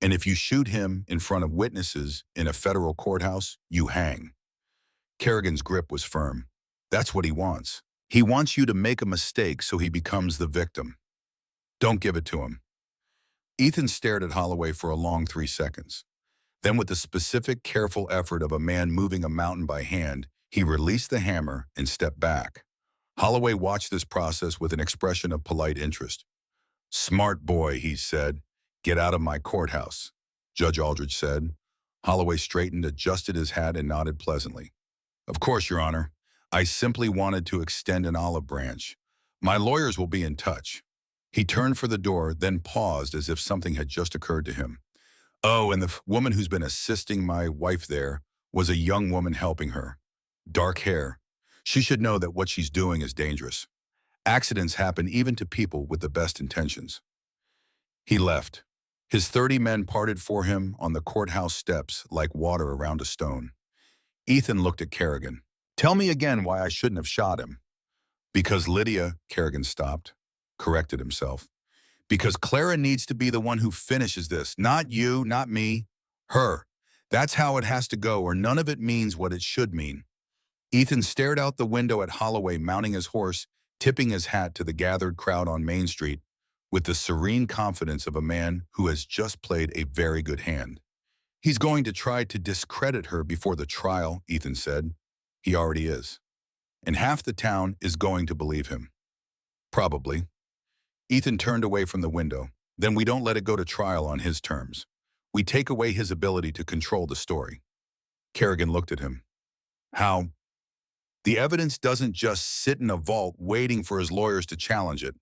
Speaker 1: "And if you shoot him in front of witnesses in a federal courthouse, you hang." Kerrigan's grip was firm. "That's what he wants. He wants you to make a mistake so he becomes the victim. Don't give it to him." Ethan stared at Holloway for a long 3 seconds. Then, with the specific, careful effort of a man moving a mountain by hand, he released the hammer and stepped back. Holloway watched this process with an expression of polite interest. "Smart boy," he said. "Get out of my courthouse," Judge Aldridge said. Holloway straightened, adjusted his hat, and nodded pleasantly. "Of course, Your Honor. I simply wanted to extend an olive branch. My lawyers will be in touch." He turned for the door, then paused as if something had just occurred to him. "Oh, and the woman who's been assisting my wife there was a young woman helping her. Dark hair. She should know that what she's doing is dangerous. Accidents happen even to people with the best intentions. He left. His 30 men parted for him on the courthouse steps like water around a stone. Ethan looked at Kerrigan. Tell me again why I shouldn't have shot him. Because Lydia, Kerrigan stopped, corrected himself. Because Clara needs to be the one who finishes this. Not you, not me. Her. That's how it has to go, or none of it means what it should mean. Ethan stared out the window at Holloway mounting his horse, tipping his hat to the gathered crowd on Main Street, with the serene confidence of a man who has just played a very good hand. He's going to try to discredit her before the trial, Ethan said. He already is. And half the town is going to believe him. Probably. Ethan turned away from the window. Then we don't let it go to trial on his terms. We take away his ability to control the story. Kerrigan looked at him. How? The evidence doesn't just sit in a vault waiting for his lawyers to challenge it.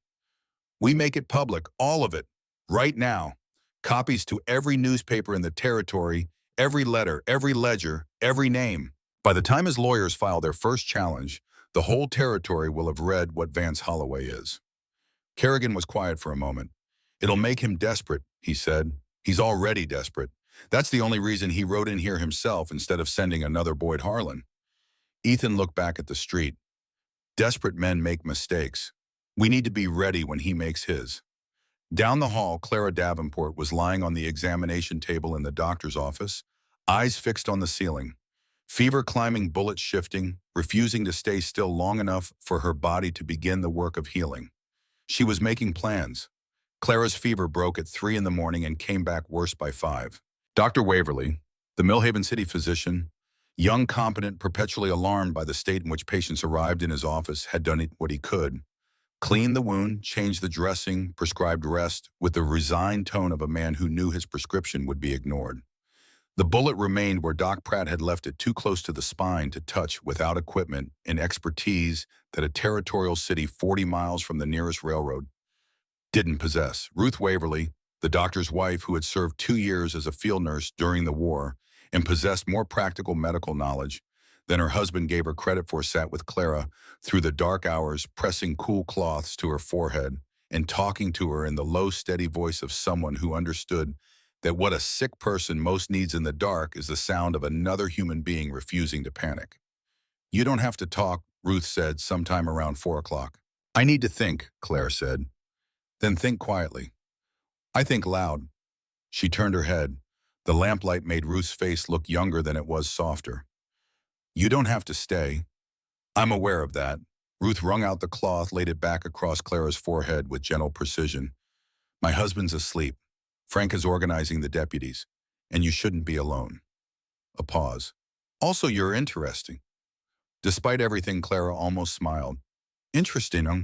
Speaker 1: We make it public, all of it, right now. Copies to every newspaper in the territory, every letter, every ledger, every name. By the time his lawyers file their first challenge, the whole territory will have read what Vance Holloway is. Kerrigan was quiet for a moment. It'll make him desperate, he said. He's already desperate. That's the only reason he rode in here himself instead of sending another Boyd Harlan. Ethan looked back at the street. Desperate men make mistakes. We need to be ready when he makes his. Down the hall, Clara Davenport was lying on the examination table in the doctor's office, eyes fixed on the ceiling. Fever climbing, bullets shifting, refusing to stay still long enough for her body to begin the work of healing. She was making plans. Clara's fever broke at 3 in the morning and came back worse by 5. Dr. Waverly, the Millhaven City physician, young, competent, perpetually alarmed by the state in which patients arrived in his office, had done what he could. Cleaned the wound, changed the dressing, prescribed rest, with the resigned tone of a man who knew his prescription would be ignored. The bullet remained where Doc Pratt had left it, too close to the spine to touch, without equipment and expertise that a territorial city 40 miles from the nearest railroad didn't possess. Ruth Waverly, the doctor's wife who had served 2 years as a field nurse during the war and possessed more practical medical knowledge than her husband gave her credit for, sat with Clara through the dark hours, pressing cool cloths to her forehead and talking to her in the low, steady voice of someone who understood that what a sick person most needs in the dark is the sound of another human being refusing to panic. You don't have to talk, Ruth said sometime around 4 o'clock. I need to think, Claire said. Then think quietly. I think loud. She turned her head. The lamplight made Ruth's face look younger than it was softer. You don't have to stay. I'm aware of that. Ruth wrung out the cloth, laid it back across Clara's forehead with gentle precision. My husband's asleep. Frank is organizing the deputies, and you shouldn't be alone. A pause. Also, you're interesting. Despite everything, Clara almost smiled. Interesting, huh?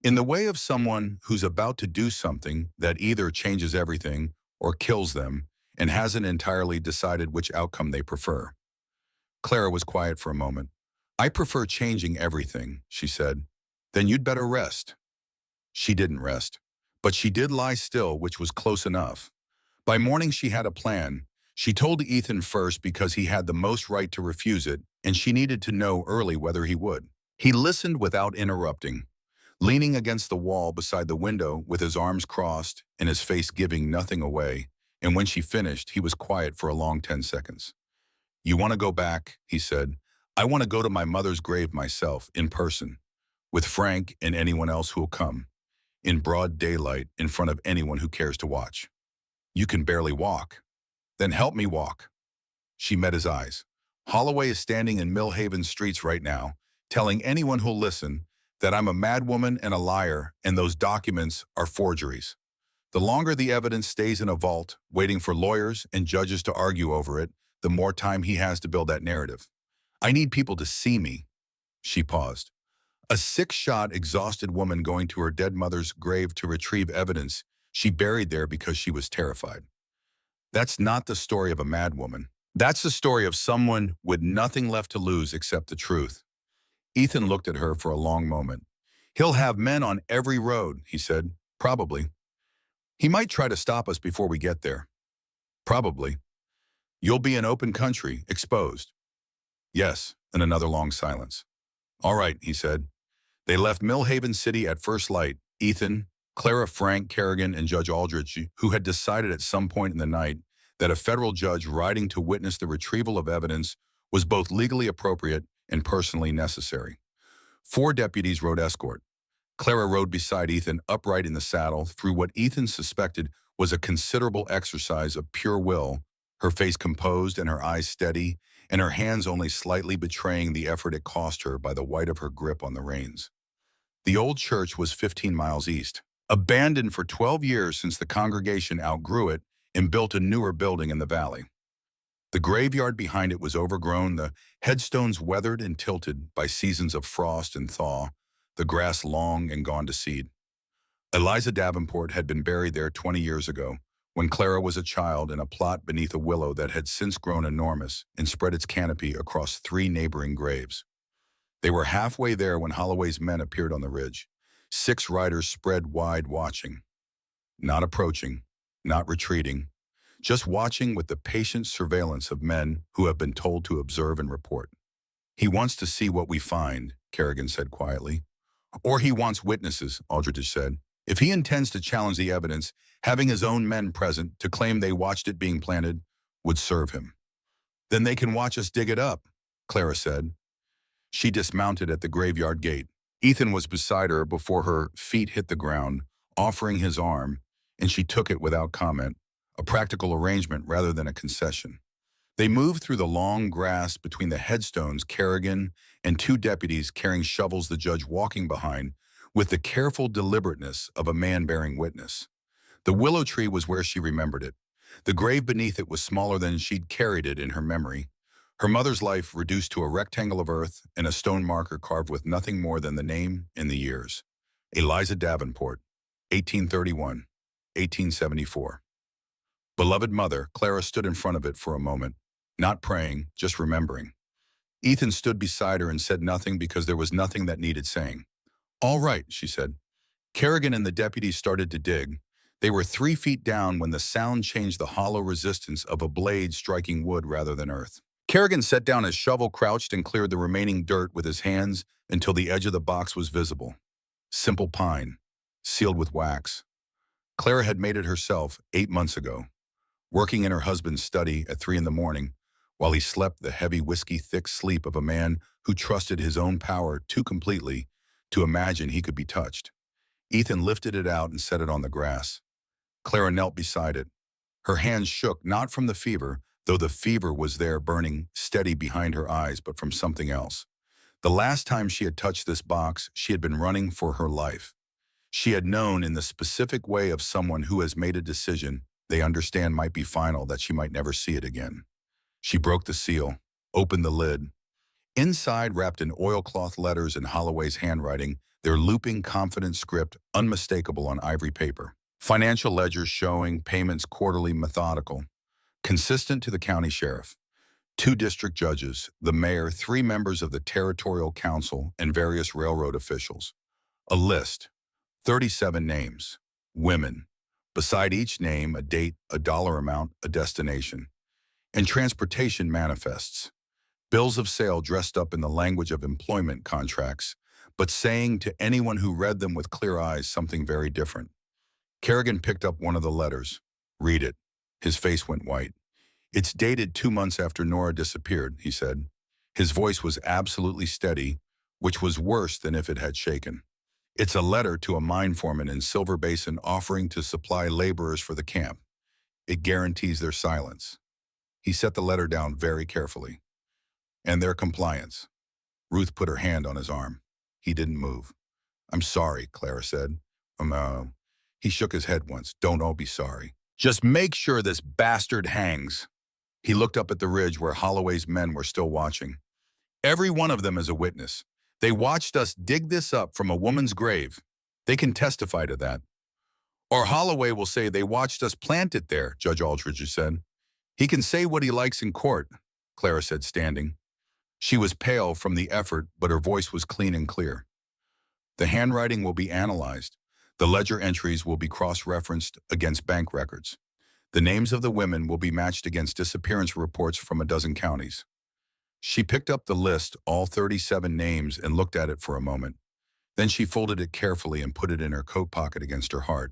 Speaker 1: In the way of someone who's about to do something that either changes everything or kills them and hasn't entirely decided which outcome they prefer. Clara was quiet for a moment. I prefer changing everything, she said. Then you'd better rest. She didn't rest, but she did lie still, which was close enough. By morning, she had a plan. She told Ethan first because he had the most right to refuse it, and she needed to know early whether he would. He listened without interrupting, leaning against the wall beside the window with his arms crossed and his face giving nothing away, and when she finished, he was quiet for a long 10 seconds. You want to go back, he said. I want to go to my mother's grave myself, in person, with Frank and anyone else who'll come, in broad daylight, in front of anyone who cares to watch. You can barely walk. Then help me walk. She met his eyes. Holloway is standing in Millhaven streets right now, telling anyone who'll listen that I'm a madwoman and a liar, and those documents are forgeries. The longer the evidence stays in a vault, waiting for lawyers and judges to argue over it, the more time he has to build that narrative. I need people to see me. She paused. A 6-shot, exhausted woman going to her dead mother's grave to retrieve evidence she buried there because she was terrified. That's not the story of a madwoman. That's the story of someone with nothing left to lose except the truth. Ethan looked at her for a long moment. He'll have men on every road, he said. Probably. He might try to stop us before we get there. Probably. You'll be in open country, exposed. Yes, and another long silence. All right, he said. They left Millhaven City at first light. Ethan, Clara, Frank, Kerrigan, and Judge Aldrich, who had decided at some point in the night that a federal judge riding to witness the retrieval of evidence was both legally appropriate and personally necessary. 4 deputies rode escort. Clara rode beside Ethan, upright in the saddle, through what Ethan suspected was a considerable exercise of pure will, her face composed and her eyes steady, and her hands only slightly betraying the effort it cost her by the white of her grip on the reins. The old church was 15 miles east, abandoned for 12 years since the congregation outgrew it and built a newer building in the valley. The graveyard behind it was overgrown, the headstones weathered and tilted by seasons of frost and thaw, the grass long and gone to seed. Eliza Davenport had been buried there 20 years ago, when Clara was a child in a plot beneath a willow that had since grown enormous and spread its canopy across 3 neighboring graves. They were halfway there when Holloway's men appeared on the ridge, 6 riders spread wide watching. Not approaching, not retreating, just watching with the patient surveillance of men who have been told to observe and report. He wants to see what we find, Kerrigan said quietly. Or he wants witnesses, Aldrich said. If he intends to challenge the evidence, having his own men present to claim they watched it being planted would serve him. Then they can watch us dig it up, Clara said. She dismounted at the graveyard gate. Ethan was beside her before her feet hit the ground, offering his arm, and she took it without comment, a practical arrangement rather than a concession. They moved through the long grass between the headstones, Kerrigan and 2 deputies carrying shovels, the judge walking behind, with the careful deliberateness of a man bearing witness. The willow tree was where she remembered it. The grave beneath it was smaller than she'd carried it in her memory. Her mother's life reduced to a rectangle of earth and a stone marker carved with nothing more than the name and the years. Eliza Davenport, 1831, 1874. Beloved mother, Clara stood in front of it for a moment, not praying, just remembering. Ethan stood beside her and said nothing because there was nothing that needed saying. All right, she said. Kerrigan and the deputies started to dig. They were 3 feet down when the sound changed the hollow resistance of a blade striking wood rather than earth. Kerrigan set down his shovel, crouched, and cleared the remaining dirt with his hands until the edge of the box was visible. Simple pine, sealed with wax. Clara had made it herself 8 months ago, working in her husband's study at 3 in the morning, while he slept the heavy whiskey-thick sleep of a man who trusted his own power too completely to imagine he could be touched. Ethan lifted it out and set it on the grass. Clara knelt beside it. Her hands shook, not from the fever, though the fever was there burning steady behind her eyes, but from something else. The last time she had touched this box, she had been running for her life. She had known in the specific way of someone who has made a decision they understand might be final, that she might never see it again. She broke the seal, opened the lid. Inside, wrapped in oilcloth letters in Holloway's handwriting, their looping, confident script, unmistakable on ivory paper. Financial ledgers showing payments quarterly, methodical, consistent to the county sheriff. 2 district judges, the mayor, 3 members of the territorial council, and various railroad officials. A list, 37 names, women. Beside each name, a date, a dollar amount, a destination. And transportation manifests. Bills of sale dressed up in the language of employment contracts, but saying to anyone who read them with clear eyes something very different. Kerrigan picked up one of the letters. Read it. His face went white. It's dated 2 months after Nora disappeared, he said. His voice was absolutely steady, which was worse than if it had shaken. It's a letter to a mine foreman in Silver Basin offering to supply laborers for the camp. It guarantees their silence. He set the letter down very carefully. And their compliance. Ruth put her hand on his arm. He didn't move. I'm sorry, Clara said. He shook his head once. Don't all be sorry. Just make sure this bastard hangs. He looked up at the ridge where Holloway's men were still watching. Every one of them is a witness. They watched us dig this up from a woman's grave. They can testify to that. Or Holloway will say they watched us plant it there, Judge Aldrich said. He can say what he likes in court, Clara said, standing. She was pale from the effort, but her voice was clean and clear. The handwriting will be analyzed. The ledger entries will be cross-referenced against bank records. The names of the women will be matched against disappearance reports from a dozen counties. She picked up the list, all 37 names, and looked at it for a moment. Then she folded it carefully and put it in her coat pocket against her heart.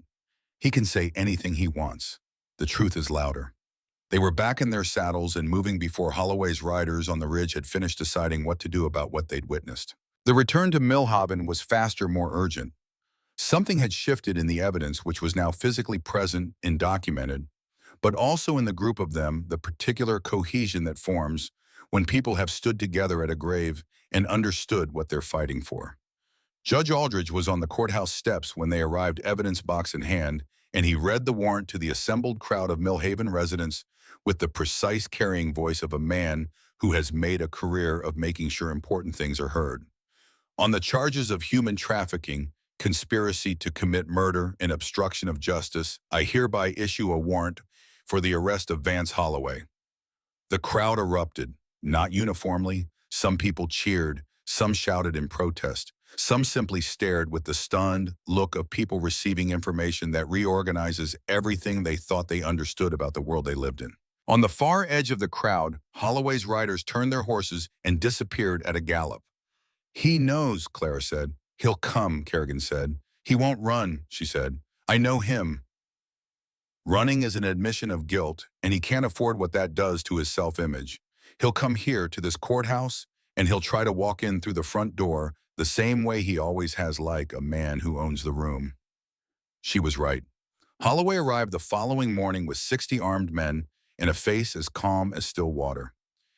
Speaker 1: He can say anything he wants. The truth is louder. They were back in their saddles and moving before Holloway's riders on the ridge had finished deciding what to do about what they'd witnessed. The return to Millhaven was faster, more urgent. Something had shifted in the evidence, which was now physically present and documented, but also in the group of them, the particular cohesion that forms when people have stood together at a grave and understood what they're fighting for. Judge Aldridge was on the courthouse steps when they arrived, evidence box in hand, and he read the warrant to the assembled crowd of Millhaven residents with the precise carrying voice of a man who has made a career of making sure important things are heard. On the charges of human trafficking, conspiracy to commit murder, and obstruction of justice, I hereby issue a warrant for the arrest of Vance Holloway. The crowd erupted, not uniformly. Some people cheered, some shouted in protest. Some simply stared with the stunned look of people receiving information that reorganizes everything they thought they understood about the world they lived in. On the far edge of the crowd, Holloway's riders turned their horses and disappeared at a gallop. "He knows," Clara said. "He'll come," Kerrigan said. "He won't run," she said. "I know him. Running is an admission of guilt, and he can't afford what that does to his self-image. He'll come here to this courthouse, and he'll try to walk in through the front door the same way he always has, like a man who owns the room." She was right. Holloway arrived the following morning with 60 armed men and a face as calm as still water.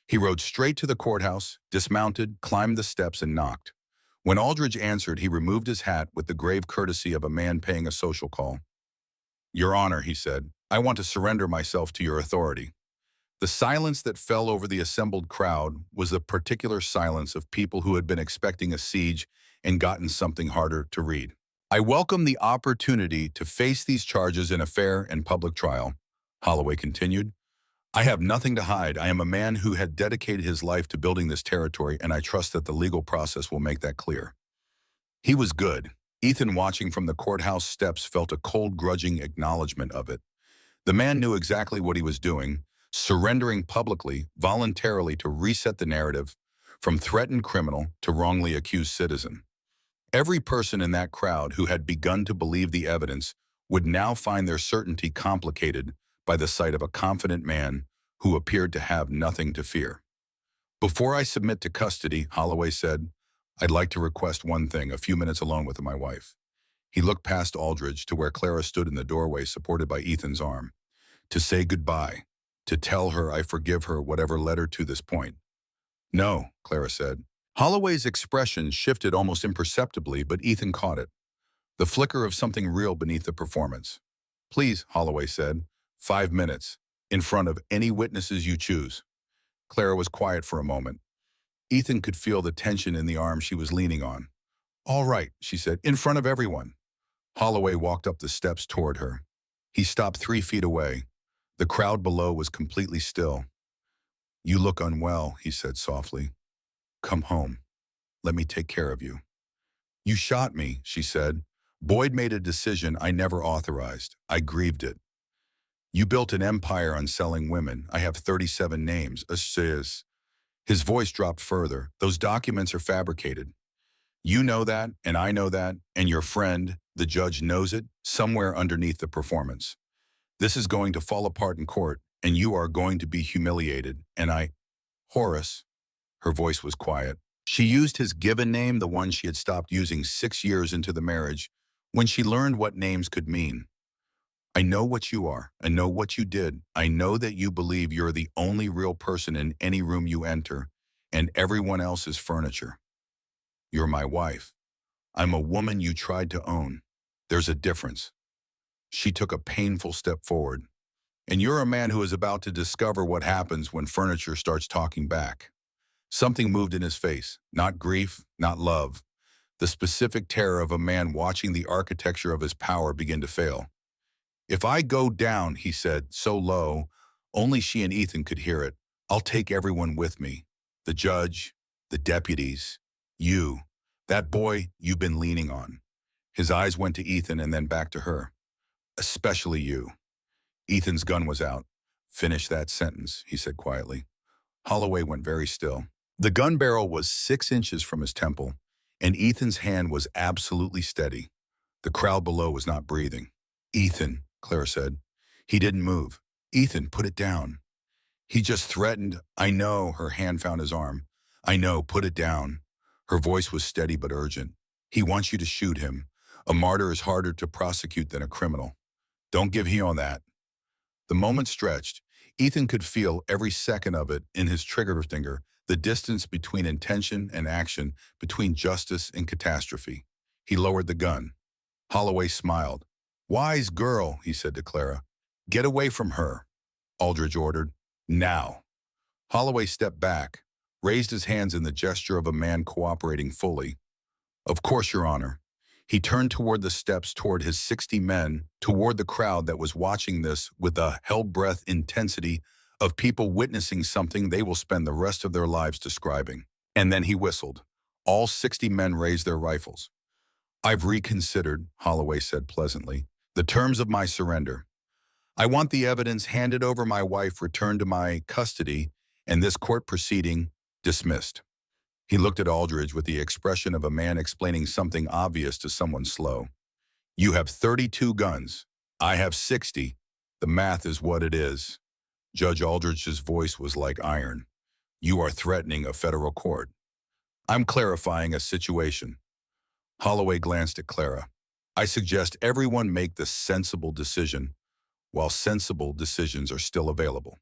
Speaker 1: He rode straight to the courthouse, dismounted, climbed the steps, and knocked. When Aldridge answered, he removed his hat with the grave courtesy of a man paying a social call. "Your Honor," he said, "I want to surrender myself to your authority." The silence that fell over the assembled crowd was the particular silence of people who had been expecting a siege and gotten something harder to read. "I welcome the opportunity to face these charges in a fair and public trial," Holloway continued. "I have nothing to hide. I am a man who had dedicated his life to building this territory, and I trust that the legal process will make that clear." He was good. Ethan, watching from the courthouse steps, felt a cold, grudging acknowledgement of it. The man knew exactly what he was doing, surrendering publicly, voluntarily, to reset the narrative from threatened criminal to wrongly accused citizen. Every person in that crowd who had begun to believe the evidence would now find their certainty complicated by the sight of a confident man who appeared to have nothing to fear. "Before I submit to custody," Holloway said, "I'd like to request one thing, a few minutes alone with my wife." He looked past Aldridge to where Clara stood in the doorway supported by Ethan's arm. "To say goodbye. To tell her I forgive her whatever led her to this point." "No," Clara said. Holloway's expression shifted almost imperceptibly, but Ethan caught it. The flicker of something real beneath the performance. "Please," Holloway said. 5 minutes. In front of any witnesses you choose." Clara was quiet for a moment. Ethan could feel the tension in the arm she was leaning on. "All right," she said, "in front of everyone." Holloway walked up the steps toward her. He stopped 3 feet away. The crowd below was completely still. "You look unwell," he said softly. "Come home. Let me take care of you." "You shot me," she said. "Boyd made a decision I never authorized. I grieved it. You built an empire on selling women. I have 37 names. His voice dropped further. "Those documents are fabricated. You know that, and I know that, and your friend, the judge, knows it somewhere underneath the performance. This is going to fall apart in court, and you are going to be humiliated, and Horace," her voice was quiet. She used his given name, the one she had stopped using 6 years into the marriage, when she learned what names could mean. "I know what you are. I know what you did. I know that you believe you're the only real person in any room you enter, and everyone else is furniture. You're my wife. I'm a woman you tried to own. There's a difference." She took a painful step forward. "And you're a man who is about to discover what happens when furniture starts talking back." Something moved in his face, not grief, not love. The specific terror of a man watching the architecture of his power begin to fail. "If I go down," he said, so low, only she and Ethan could hear it, "I'll take everyone with me. The judge, the deputies, you, that boy you've been leaning on." His eyes went to Ethan and then back to her. "Especially you. Ethan's gun was out. Finish that sentence, he said quietly. Holloway went very still. The gun barrel was 6 inches from his temple, and Ethan's hand was absolutely steady. The crowd below was not breathing. Ethan, Clara said. He didn't move. Ethan, put it down. He just threatened. I know, her hand found his arm. I know, put it down. Her voice was steady but urgent. He wants you to shoot him. A martyr is harder to prosecute than a criminal. Don't give he on that. The moment stretched. Ethan could feel every second of it in his trigger finger, the distance between intention and action, between justice and catastrophe. He lowered the gun. Holloway smiled. Wise girl, he said to Clara. Get away from her, Aldridge ordered. Now. Holloway stepped back, raised his hands in the gesture of a man cooperating fully. Of course, Your Honor. He turned toward the steps, toward his 60 men, toward the crowd that was watching this with the hell-breath intensity of people witnessing something they will spend the rest of their lives describing. And then he whistled. All 60 men raised their rifles. I've reconsidered, Holloway said pleasantly, the terms of my surrender. I want the evidence handed over, my wife returned to my custody, and this court proceeding dismissed. He looked at Aldridge with the expression of a man explaining something obvious to someone slow. You have 32 guns. I have 60. The math is what it is. Judge Aldridge's voice was like iron. You are threatening a federal court. I'm clarifying a situation. Holloway glanced at Clara. I suggest everyone make the sensible decision while sensible decisions are still available.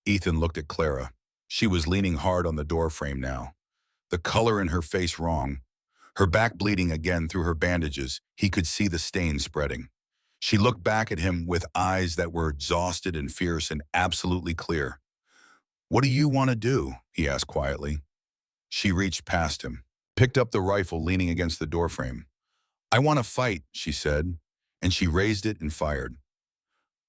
Speaker 1: Ethan looked at Clara. She was leaning hard on the doorframe now. The color in her face wrong. Her back bleeding again through her bandages. He could see the stain spreading. She looked back at him with eyes that were exhausted and fierce and absolutely clear. What do you want to do? He asked quietly. She reached past him, picked up the rifle leaning against the doorframe. I want to fight, she said, and she raised it and fired.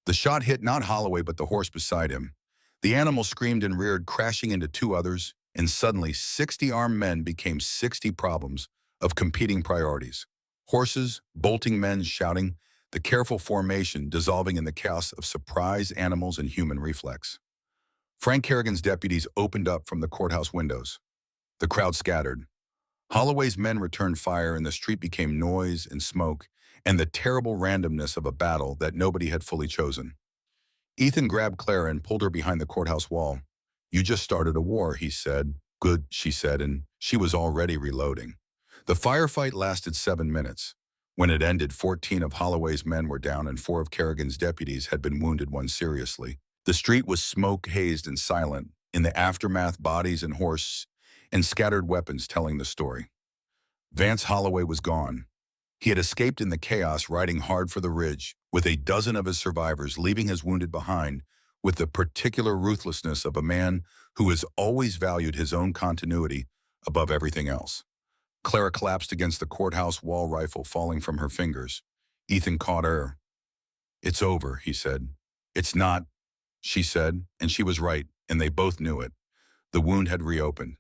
Speaker 1: The shot hit not Holloway but the horse beside him. The animal screamed and reared, crashing into 2 others, and suddenly 60 armed men became 60 problems of competing priorities. Horses, bolting men shouting, the careful formation dissolving in the chaos of surprise, animals, and human reflex. Frank Kerrigan's deputies opened up from the courthouse windows. The crowd scattered. Holloway's men returned fire, and the street became noise and smoke and the terrible randomness of a battle that nobody had fully chosen. Ethan grabbed Clara and pulled her behind the courthouse wall. You just started a war, he said. Good, she said, and she was already reloading. The firefight lasted 7 minutes. When it ended, 14 of Holloway's men were down and 4 of Kerrigan's deputies had been wounded, one seriously. The street was smoke-hazed and silent. In the aftermath, bodies and horse and scattered weapons telling the story. Vance Holloway was gone. He had escaped in the chaos, riding hard for the ridge, with a dozen of his survivors, leaving his wounded behind, with the particular ruthlessness of a man who has always valued his own continuity above everything else. Clara collapsed against the courthouse wall, rifle falling from her fingers. Ethan caught her. It's over, he said. It's not, she said, and she was right, and they both knew it. The wound had reopened.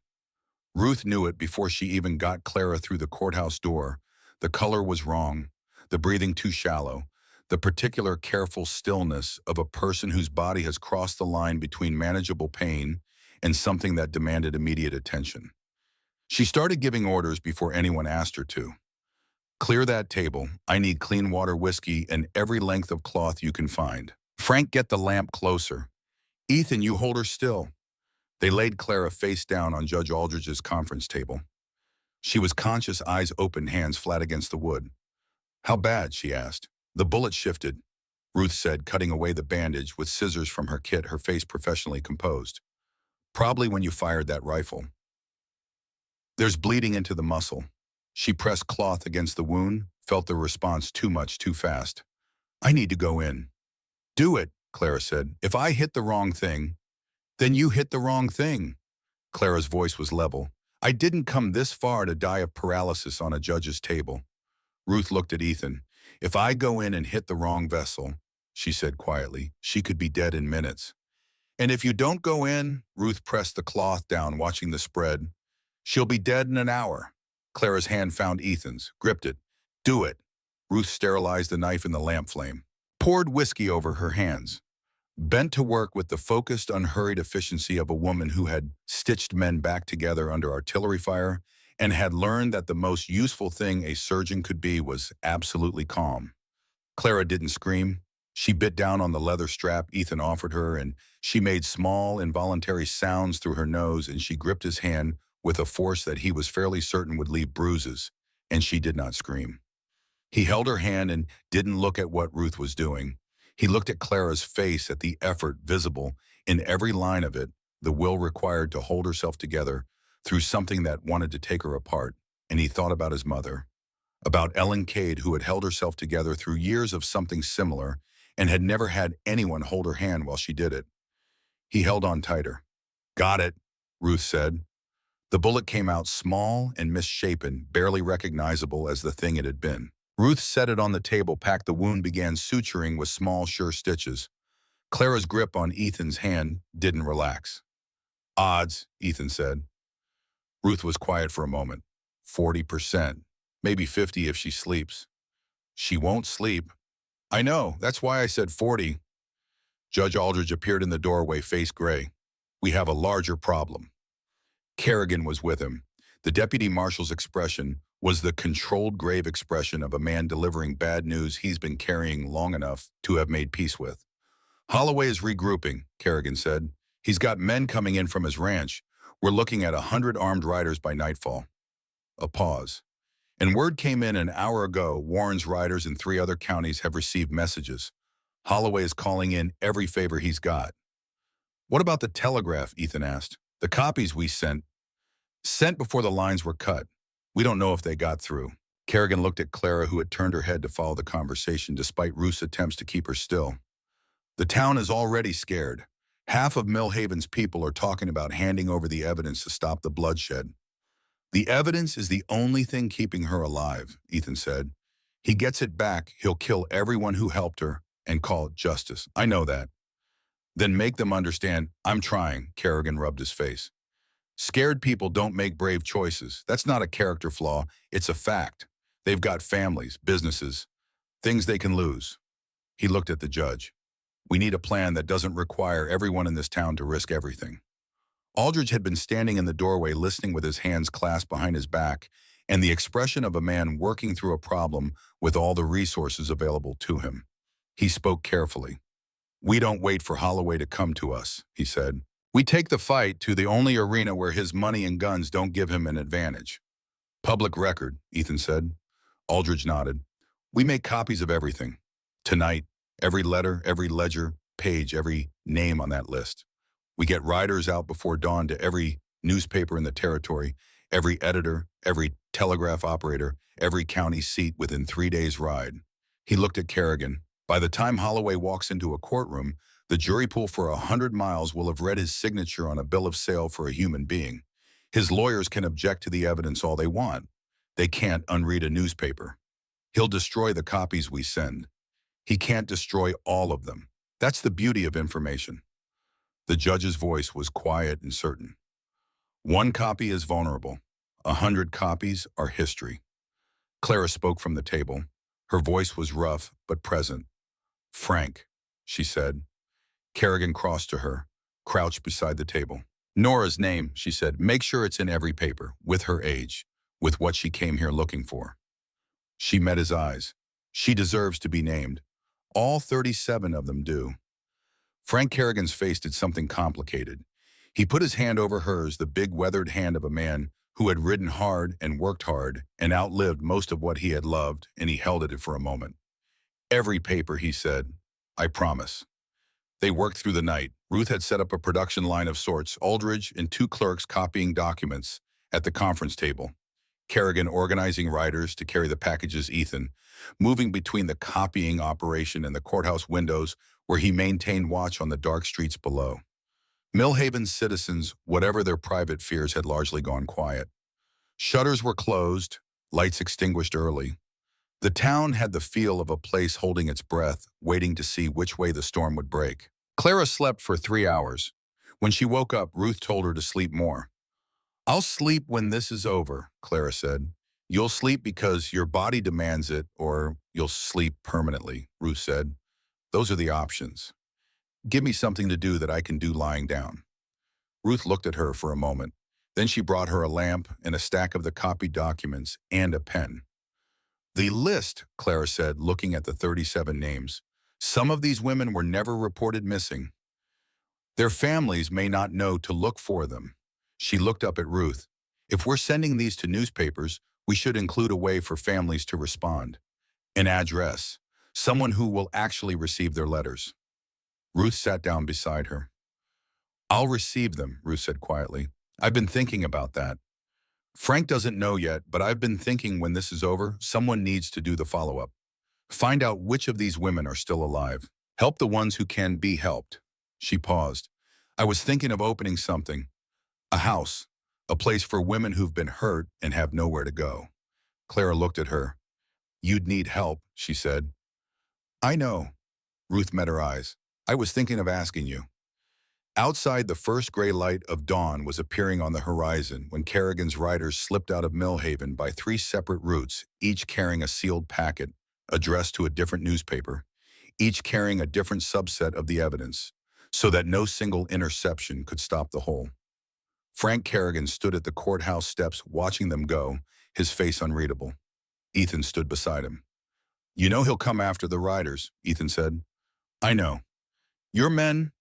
Speaker 1: Ruth knew it before she even got Clara through the courthouse door. The color was wrong, the breathing too shallow, the particular careful stillness of a person whose body has crossed the line between manageable pain and something that demanded immediate attention. She started giving orders before anyone asked her to. Clear that table. I need clean water, whiskey, and every length of cloth you can find. Frank, get the lamp closer. Ethan, you hold her still. They laid Clara face down on Judge Aldridge's conference table. She was conscious, eyes open, hands flat against the wood. How bad? She asked. The bullet shifted, Ruth said, cutting away the bandage with scissors from her kit, her face professionally composed. Probably when you fired that rifle. There's bleeding into the muscle. She pressed cloth against the wound, felt the response too much, too fast. I need to go in. Do it, Clara said. If I hit the wrong thing, then you hit the wrong thing. Clara's voice was level. I didn't come this far to die of paralysis on a judge's table. Ruth looked at Ethan. If I go in and hit the wrong vessel, she said quietly, she could be dead in minutes. And if you don't go in, Ruth pressed the cloth down, watching the spread, she'll be dead in an hour. Clara's hand found Ethan's, gripped it. Do it. Ruth sterilized the knife in the lamp flame. poured whiskey over her hands, bent to work with the focused, unhurried efficiency of a woman who had stitched men back together under artillery fire and had learned that the most useful thing a surgeon could be was absolutely calm. Clara didn't scream. She bit down on the leather strap Ethan offered her, and she made small, involuntary sounds through her nose, and she gripped his hand with a force that he was fairly certain would leave bruises, and she did not scream. He held her hand and didn't look at what Ruth was doing. He looked at Clara's face, at the effort visible in every line of it, the will required to hold herself together through something that wanted to take her apart, and he thought about his mother, about Ellen Cade, who had held herself together through years of something similar and had never had anyone hold her hand while she did it. He held on tighter. "Got it," Ruth said. The bullet came out small and misshapen, barely recognizable as the thing it had been. Ruth set it on the table, packed the wound, began suturing with small, sure stitches. Clara's grip on Ethan's hand didn't relax. "Odds," Ethan said. Ruth was quiet for a moment. 40%, maybe 50 if she sleeps. "She won't sleep." "I know, that's why I said 40. Judge Aldridge appeared in the doorway, face gray. "We have a larger problem." Kerrigan was with him. The deputy marshal's expression was the controlled, grave expression of a man delivering bad news he's been carrying long enough to have made peace with. "Holloway is regrouping," Kerrigan said. "He's got men coming in from his ranch. We're looking at 100 armed riders by nightfall." A pause. "And word came in an hour ago. Warren's riders in 3 other counties have received messages. Holloway is calling in every favor he's got." "What about the telegraph?" Ethan asked. "The copies we sent before the lines were cut. We don't know if they got through." Kerrigan looked at Clara, who had turned her head to follow the conversation despite Ruth's attempts to keep her still. "The town is already scared. Half of Millhaven's people are talking about handing over the evidence to stop the bloodshed." "The evidence is the only thing keeping her alive," Ethan said. "He gets it back, he'll kill everyone who helped her and call it justice. I know that." "Then make them understand." "I'm trying," Kerrigan rubbed his face. "Scared people don't make brave choices. That's not a character flaw, it's a fact. They've got families, businesses, things they can lose." He looked at the judge. "We need a plan that doesn't require everyone in this town to risk everything." Aldridge had been standing in the doorway listening with his hands clasped behind his back and the expression of a man working through a problem with all the resources available to him. He spoke carefully. "We don't wait for Holloway to come to us," he said. "We take the fight to the only arena where his money and guns don't give him an advantage." "Public record," Ethan said. Aldridge nodded. "We make copies of everything. Tonight, every letter, every ledger, page, every name on that list. We get riders out before dawn to every newspaper in the territory, every editor, every telegraph operator, every county seat within 3 days' ride." He looked at Kerrigan. "By the time Holloway walks into a courtroom, the jury pool for 100 miles will have read his signature on a bill of sale for a human being. His lawyers can object to the evidence all they want. They can't unread a newspaper. He'll destroy the copies we send. He can't destroy all of them. That's the beauty of information." The judge's voice was quiet and certain. "1 copy is vulnerable. 100 copies are history." Clara spoke from the table. Her voice was rough but present. "Frank," she said. Kerrigan crossed to her, crouched beside the table. "Nora's name," she said. "Make sure it's in every paper, with her age, with what she came here looking for." She met his eyes. "She deserves to be named. All 37 of them do." Frank Kerrigan's face did something complicated. He put his hand over hers, the big weathered hand of a man who had ridden hard and worked hard and outlived most of what he had loved, and he held it for a moment. "Every paper," he said. "I promise." They worked through the night. Ruth had set up a production line of sorts, Aldridge and 2 clerks copying documents at the conference table. Kerrigan organizing riders to carry the packages, Ethan moving between the copying operation and the courthouse windows where he maintained watch on the dark streets below. Millhaven's citizens, whatever their private fears, had largely gone quiet. Shutters were closed, lights extinguished early. The town had the feel of a place holding its breath, waiting to see which way the storm would break. Clara slept for 3 hours. When she woke up, Ruth told her to sleep more. "I'll sleep when this is over," Clara said. "You'll sleep because your body demands it, or you'll sleep permanently," Ruth said. Those are the options. Give me something to do that I can do lying down. Ruth looked at her for a moment. Then she brought her a lamp and a stack of the copied documents and a pen. The list, Clara said, looking at the 37 names. Some of these women were never reported missing. Their families may not know to look for them. She looked up at Ruth. If we're sending these to newspapers, we should include a way for families to respond. An address. Someone who will actually receive their letters. Ruth sat down beside her. I'll receive them, Ruth said quietly. I've been thinking about that. Frank doesn't know yet, but I've been thinking when this is over, someone needs to do the follow-up. Find out which of these women are still alive. Help the ones who can be helped. She paused. I was thinking of opening something. A house. A place for women who've been hurt and have nowhere to go. Clara looked at her. You'd need help, she said. I know. Ruth met her eyes. I was thinking of asking you. Outside, the first gray light of dawn was appearing on the horizon when Kerrigan's riders slipped out of Millhaven by 3 separate routes, each carrying a sealed packet addressed to a different newspaper, each carrying a different subset of the evidence, so that no single interception could stop the whole. Frank Kerrigan stood at the courthouse steps watching them go, his face unreadable. Ethan stood beside him. You know he'll come after the riders, Ethan said. I know. Your men,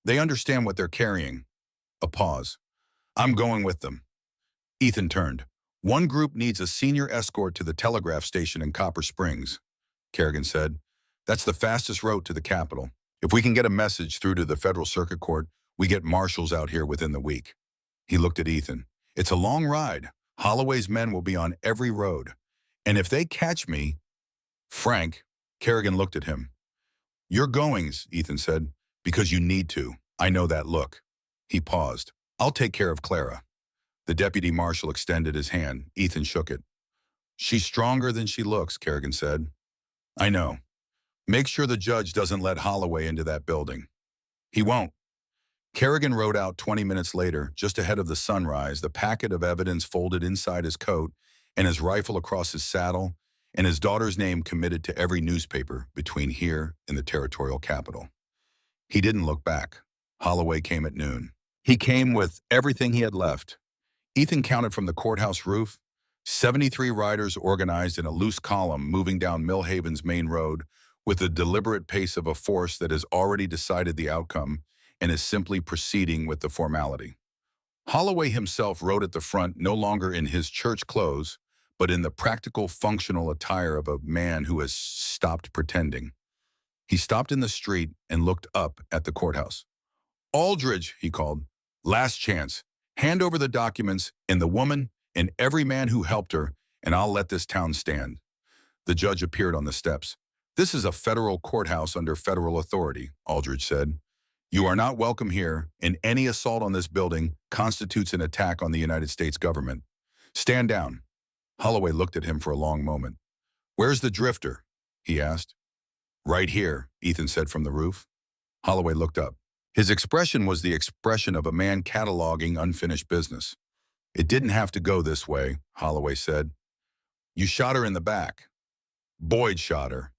Speaker 1: they understand what they're carrying. A pause. I'm going with them. Ethan turned. One group needs a senior escort to the telegraph station in Copper Springs, Kerrigan said. That's the fastest route to the Capitol. If we can get a message through to the Federal Circuit Court, we get marshals out here within the week. He looked at Ethan. It's a long ride. Holloway's men will be on every road. And if they catch me... Frank, Kerrigan looked at him. You're goings, Ethan said, because you need to. I know that look. He paused. I'll take care of Clara. The deputy marshal extended his hand. Ethan shook it. She's stronger than she looks, Kerrigan said. I know. Make sure the judge doesn't let Holloway into that building. He won't. Kerrigan rode out 20 minutes later, just ahead of the sunrise, the packet of evidence folded inside his coat and his rifle across his saddle, and his daughter's name committed to every newspaper between here and the territorial capital. He didn't look back. Holloway came at noon. He came with everything he had left. Ethan counted from the courthouse roof, 73 riders organized in a loose column moving down Millhaven's main road with the deliberate pace of a force that has already decided the outcome and is simply proceeding with the formality. Holloway himself rode at the front no longer in his church clothes, but in the practical, functional attire of a man who has stopped pretending. He stopped in the street and looked up at the courthouse. Aldridge, he called. Last chance. Hand over the documents and the woman and every man who helped her, and I'll let this town stand. The judge appeared on the steps. This is a federal courthouse under federal authority, Aldridge said. You are not welcome here, and any assault on this building constitutes an attack on the United States government. Stand down. Holloway looked at him for a long moment. Where's the drifter? He asked. Right here, Ethan said from the roof. Holloway looked up. His expression was the expression of a man cataloging unfinished business. It didn't have to go this way, Holloway said. You shot her in the back. Boyd shot her.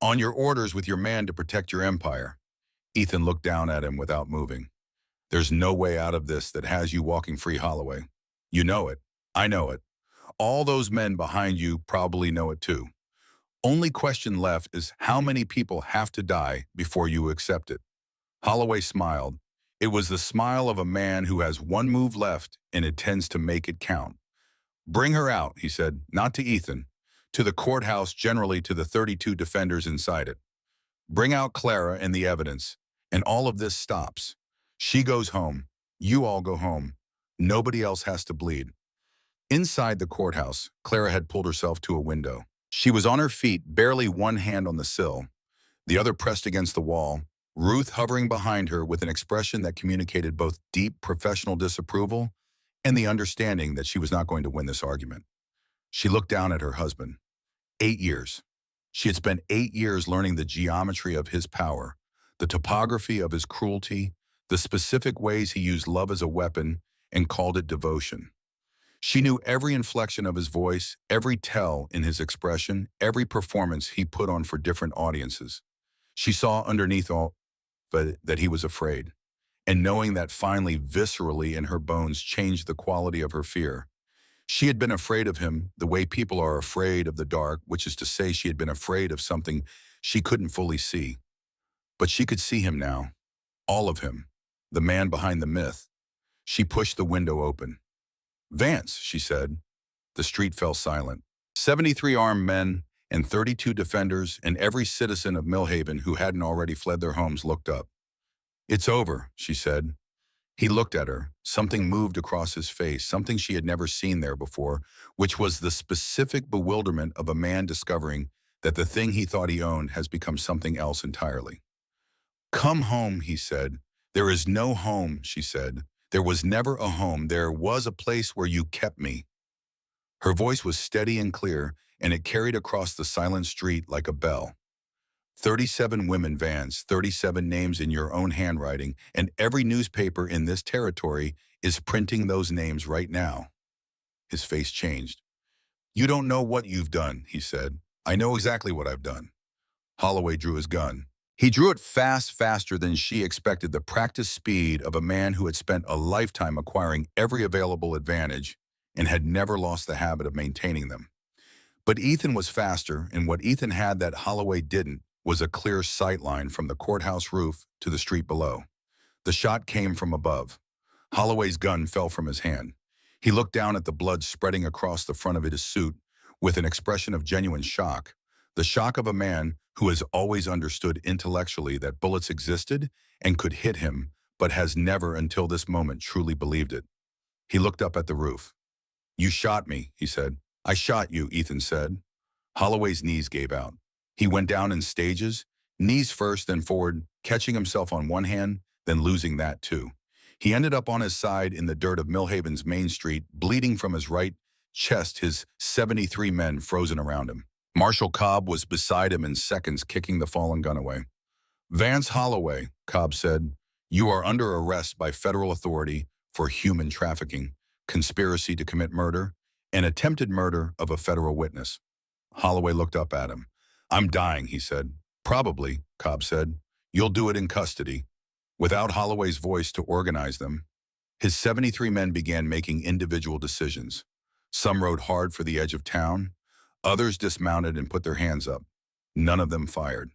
Speaker 1: On your orders with your man to protect your empire. Ethan looked down at him without moving. There's no way out of this that has you walking free, Holloway. You know it. I know it. All those men behind you probably know it too. Only question left is how many people have to die before you accept it. Holloway smiled. It was the smile of a man who has one move left and intends to make it count. Bring her out, he said, not to Ethan, to the courthouse, generally to the 32 defenders inside it. Bring out Clara and the evidence, and all of this stops. She goes home. You all go home. Nobody else has to bleed. Inside the courthouse, Clara had pulled herself to a window. She was on her feet, barely one hand on the sill, the other pressed against the wall, Ruth hovering behind her with an expression that communicated both deep professional disapproval and the understanding that she was not going to win this argument. She looked down at her husband. 8 years. She had spent 8 years learning the geometry of his power, the topography of his cruelty, the specific ways he used love as a weapon and called it devotion. She knew every inflection of his voice, every tell in his expression, every performance he put on for different audiences. She saw underneath all but that he was afraid. And knowing that finally viscerally in her bones changed the quality of her fear. She had been afraid of him the way people are afraid of the dark, which is to say she had been afraid of something she couldn't fully see. But she could see him now, all of him, the man behind the myth. She pushed the window open. "Vance," she said. The street fell silent. 73 armed men and 32 defenders and every citizen of Millhaven who hadn't already fled their homes looked up. "It's over," she said. He looked at her. Something moved across his face, something she had never seen there before, which was the specific bewilderment of a man discovering that the thing he thought he owned has become something else entirely. "Come home," he said. "There is no home," she said. "There was never a home. There was a place where you kept me." Her voice was steady and clear, and it carried across the silent street like a bell. 37 women, Vance, 37 names in your own handwriting, and every newspaper in this territory is printing those names right now. His face changed. "You don't know what you've done," he said. "I know exactly what I've done." Holloway drew his gun. He drew it fast, faster than she expected, the practiced speed of a man who had spent a lifetime acquiring every available advantage and had never lost the habit of maintaining them. But Ethan was faster, and what Ethan had that Holloway didn't was a clear sight line from the courthouse roof to the street below. The shot came from above. Holloway's gun fell from his hand. He looked down at the blood spreading across the front of his suit with an expression of genuine shock, the shock of a man who has always understood intellectually that bullets existed and could hit him, but has never until this moment truly believed it. He looked up at the roof. "You shot me," he said. "I shot you," Ethan said. Holloway's knees gave out. He went down in stages, knees first, then forward, catching himself on one hand, then losing that too. He ended up on his side in the dirt of Millhaven's main street, bleeding from his right chest, his 73 men frozen around him. Marshal Cobb was beside him in seconds, kicking the fallen gun away. "Vance Holloway," Cobb said, "you are under arrest by federal authority for human trafficking, conspiracy to commit murder, and attempted murder of a federal witness." Holloway looked up at him. "I'm dying," he said. "Probably," Cobb said. "You'll do it in custody." Without Holloway's voice to organize them, his 73 men began making individual decisions. Some rode hard for the edge of town. Others dismounted and put their hands up. None of them fired.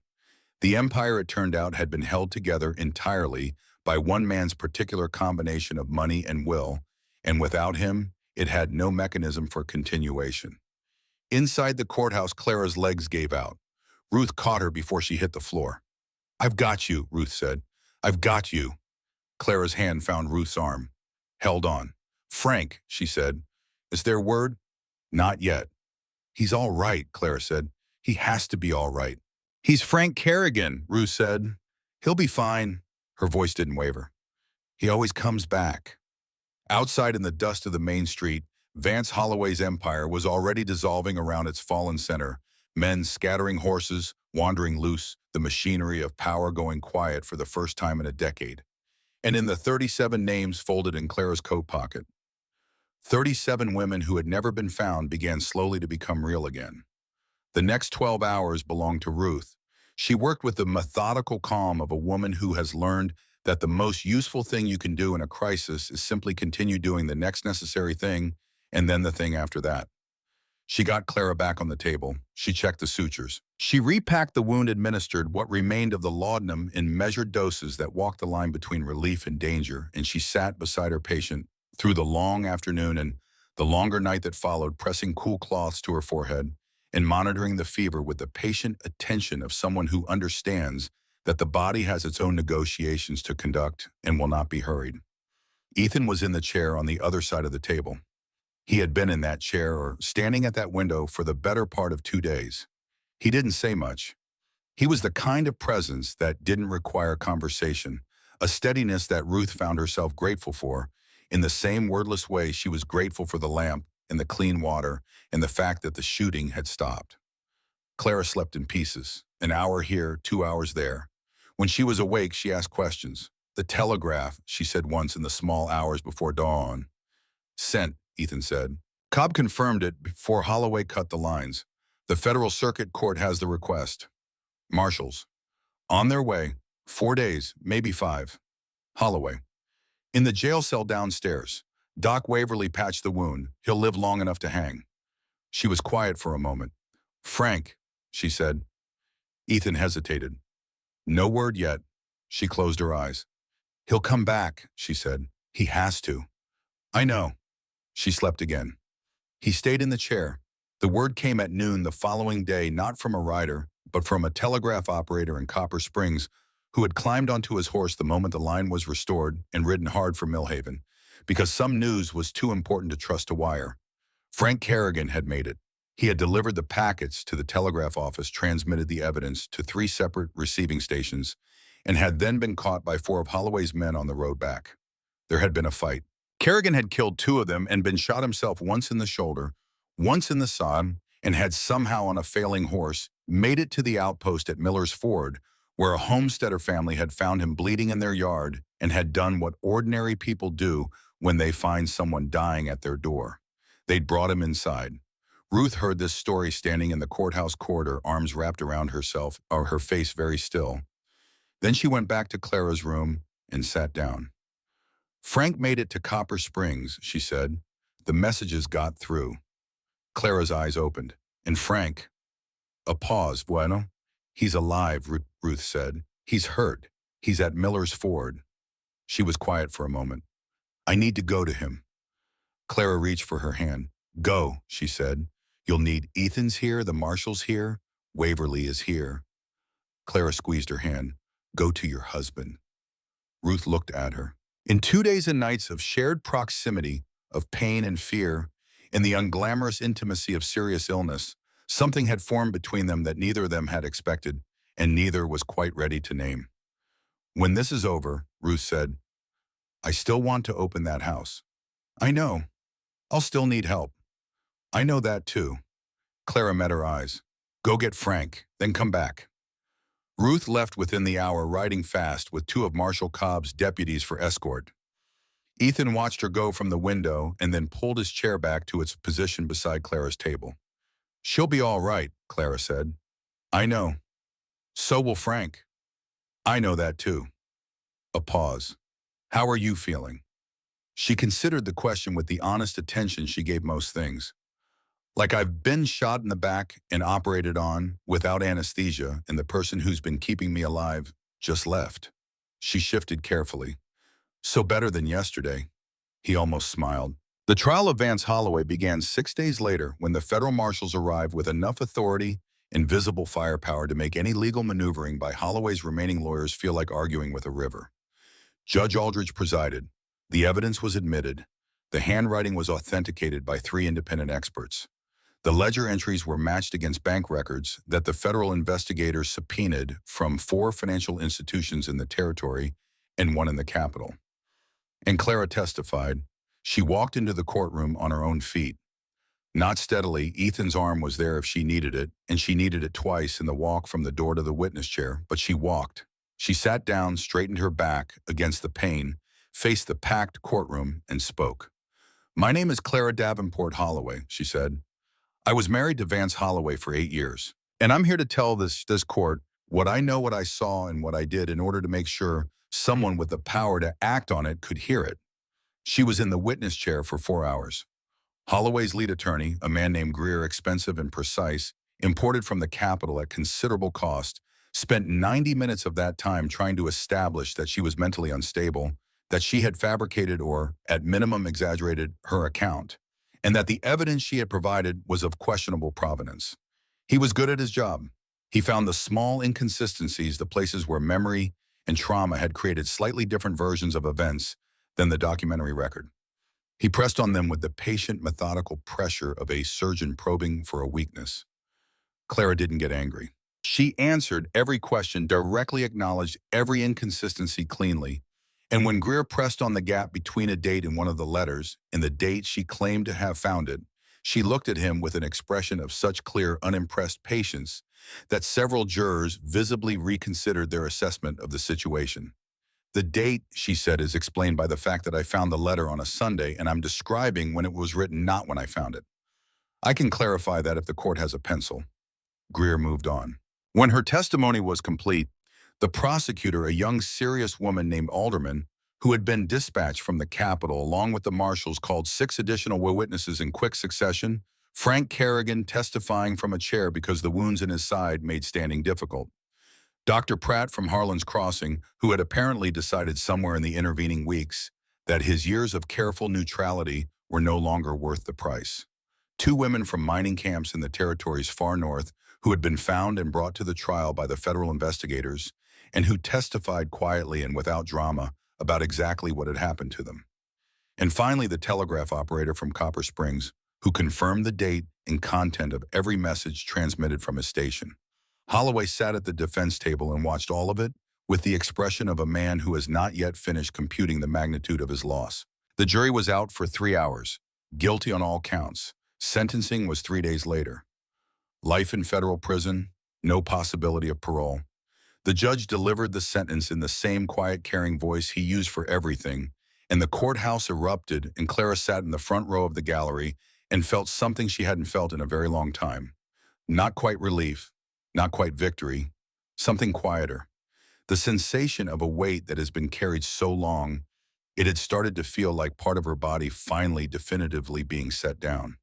Speaker 1: The empire, it turned out, had been held together entirely by one man's particular combination of money and will, and without him, it had no mechanism for continuation. Inside the courthouse, Clara's legs gave out. Ruth caught her before she hit the floor. "I've got you," Ruth said. "I've got you." Clara's hand found Ruth's arm. Held on. "Frank," she said. "Is there word?" "Not yet." "He's all right," Clara said. "He has to be all right." "He's Frank Kerrigan," Ruth said. "He'll be fine." Her voice didn't waver. "He always comes back." Outside in the dust of the main street, Vance Holloway's empire was already dissolving around its fallen center, men scattering horses, wandering loose, the machinery of power going quiet for the first time in a decade. And in the 37 names folded in Clara's coat pocket, 37 women who had never been found began slowly to become real again. The next 12 hours belonged to Ruth. She worked with the methodical calm of a woman who has learned that the most useful thing you can do in a crisis is simply continue doing the next necessary thing and then the thing after that. She got Clara back on the table. She checked the sutures. She repacked the wound, administered what remained of the laudanum in measured doses that walked the line between relief and danger, and she sat beside her patient through the long afternoon and the longer night that followed, pressing cool cloths to her forehead and monitoring the fever with the patient attention of someone who understands that the body has its own negotiations to conduct and will not be hurried. Ethan was in the chair on the other side of the table. He had been in that chair or standing at that window for the better part of 2 days. He didn't say much. He was the kind of presence that didn't require conversation, a steadiness that Ruth found herself grateful for, in the same wordless way she was grateful for the lamp and the clean water and the fact that the shooting had stopped. Clara slept in pieces, an hour here, 2 hours there. When she was awake, she asked questions. "The telegraph," she said once in the small hours before dawn. "Sent," Ethan said. Cobb confirmed it before Holloway cut the lines. "The Federal Circuit Court has the request." "Marshals." On their way, 4 days, maybe 5. Holloway. In the jail cell downstairs, Doc Waverly patched the wound. He'll live long enough to hang. She was quiet for a moment. Frank, she said. Ethan hesitated. No word yet. She closed her eyes. He'll come back, she said. He has to. I know. She slept again. He stayed in the chair. The word came at noon the following day, not from a rider, but from a telegraph operator in Copper Springs who had climbed onto his horse the moment the line was restored and ridden hard for Millhaven, because some news was too important to trust to wire. Frank Kerrigan had made it. He had delivered the packets to the telegraph office, transmitted the evidence to 3 separate receiving stations, and had then been caught by 4 of Holloway's men on the road back. There had been a fight. Kerrigan had killed 2 of them and been shot himself, once in the shoulder, once in the side, and had somehow, on a failing horse, made it to the outpost at Miller's Ford, where a homesteader family had found him bleeding in their yard and had done what ordinary people do when they find someone dying at their door. They'd brought him inside. Ruth heard this story standing in the courthouse corridor, arms wrapped around herself, or her face very still. Then she went back to Clara's room and sat down. Frank made it to Copper Springs, she said. The messages got through. Clara's eyes opened. And Frank? A pause. Bueno? He's alive, Ruth said. He's hurt. He's at Miller's Ford. She was quiet for a moment. I need to go to him. Clara reached for her hand. Go, she said. You'll need Ethan's here, the marshal's here, Waverly is here. Clara squeezed her hand. Go to your husband. Ruth looked at her. In 2 days and nights of shared proximity, of pain and fear, in the unglamorous intimacy of serious illness, something had formed between them that neither of them had expected, and neither was quite ready to name. When this is over, Ruth said, I still want to open that house. I know. I'll still need help. I know that too. Clara met her eyes. Go get Frank, then come back. Ruth left within the hour, riding fast with 2 of Marshal Cobb's deputies for escort. Ethan watched her go from the window and then pulled his chair back to its position beside Clara's table. She'll be all right, Clara said. I know. So will Frank. I know that too. A pause. How are you feeling? She considered the question with the honest attention she gave most things. Like I've been shot in the back and operated on without anesthesia, and the person who's been keeping me alive just left. She shifted carefully. So better than yesterday. He almost smiled. The trial of Vance Holloway began 6 days later when the federal marshals arrived with enough authority and visible firepower to make any legal maneuvering by Holloway's remaining lawyers feel like arguing with a river. Judge Aldridge presided. The evidence was admitted. The handwriting was authenticated by 3 independent experts. The ledger entries were matched against bank records that the federal investigators subpoenaed from 4 financial institutions in the territory and 1 in the capital. And Clara testified. She walked into the courtroom on her own feet. Not steadily, Ethan's arm was there if she needed it, and she needed it twice in the walk from the door to the witness chair, but she walked. She sat down, straightened her back against the pane, faced the packed courtroom, and spoke. My name is Clara Davenport Holloway, she said. I was married to Vance Holloway for 8 years, and I'm here to tell this court what I know, what I saw, and what I did in order to make sure someone with the power to act on it could hear it. She was in the witness chair for 4 hours. Holloway's lead attorney, a man named Greer, expensive and precise, imported from the capital at considerable cost, spent 90 minutes of that time trying to establish that she was mentally unstable, that she had fabricated or, at minimum, exaggerated her account, and that the evidence she had provided was of questionable provenance. He was good at his job. He found the small inconsistencies, the places where memory and trauma had created slightly different versions of events than the documentary record. He pressed on them with the patient, methodical pressure of a surgeon probing for a weakness. Clara didn't get angry. She answered every question, directly acknowledged every inconsistency cleanly, and when Greer pressed on the gap between a date in one of the letters and the date she claimed to have found it, she looked at him with an expression of such clear, unimpressed patience that several jurors visibly reconsidered their assessment of the situation. The date, she said, is explained by the fact that I found the letter on a Sunday, and I'm describing when it was written, not when I found it. I can clarify that if the court has a pencil. Greer moved on. When her testimony was complete, The prosecutor, a young, serious woman named Alderman, who had been dispatched from the Capitol along with the marshals, called 6 additional witnesses in quick succession. Frank Kerrigan testifying from a chair because the wounds in his side made standing difficult. Dr. Pratt from Harlan's Crossing, who had apparently decided somewhere in the intervening weeks that his years of careful neutrality were no longer worth the price. 2 women from mining camps in the territories far north who had been found and brought to the trial by the federal investigators and who testified quietly and without drama about exactly what had happened to them. And finally, the telegraph operator from Copper Springs, who confirmed the date and content of every message transmitted from his station. Holloway sat at the defense table and watched all of it with the expression of a man who has not yet finished computing the magnitude of his loss. The jury was out for 3 hours, guilty on all counts. Sentencing was 3 days later. Life in federal prison, no possibility of parole. The judge delivered the sentence in the same quiet, caring voice he used for everything, and the courthouse erupted, and Clara sat in the front row of the gallery and felt something she hadn't felt in a very long time. Not quite relief, not quite victory, something quieter. The sensation of a weight that has been carried so long, it had started to feel like part of her body finally definitively being set down.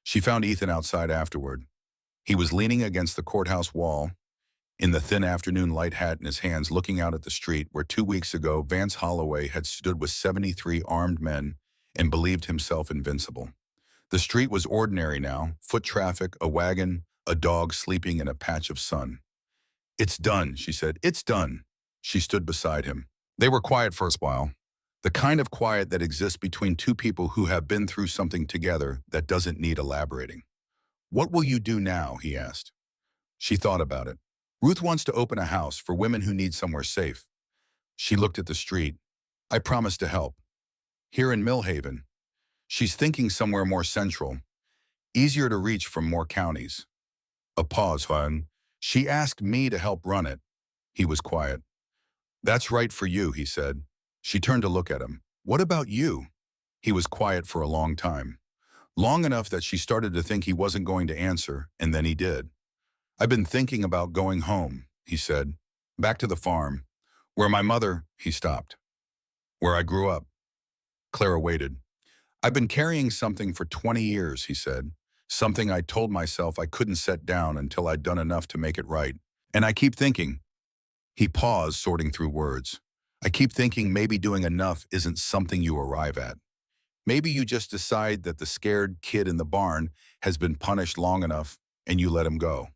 Speaker 1: She found Ethan outside afterward. He was leaning against the courthouse wall, in the thin afternoon light hat in his hands, looking out at the street where 2 weeks ago Vance Holloway had stood with 73 armed men and believed himself invincible. The street was ordinary now, foot traffic, a wagon, a dog sleeping in a patch of sun. "It's done," she said. "It's done." She stood beside him. They were quiet for a while, the kind of quiet that exists between 2 people who have been through something together that doesn't need elaborating. "What will you do now?" he asked. She thought about it. "Ruth wants to open a house for women who need somewhere safe." She looked at the street. "I promised to help. Here in Millhaven. She's thinking somewhere more central, easier to reach from more counties." A pause, hon. "She asked me to help run it." He was quiet. "That's right for you," he said. She turned to look at him. "What about you?" He was quiet for a long time. Long enough that she started to think he wasn't going to answer, and then he did. "I've been thinking about going home," he said. "Back to the farm. Where my mother—" He stopped. "Where I grew up." Clara waited. "I've been carrying something for 20 years, he said. Something I told myself I couldn't set down until I'd done enough to make it right. And I keep thinking—" He paused, sorting through words. "I keep thinking maybe doing enough isn't something you arrive at. Maybe you just decide that the scared kid in the barn has been punished long enough and you let him go."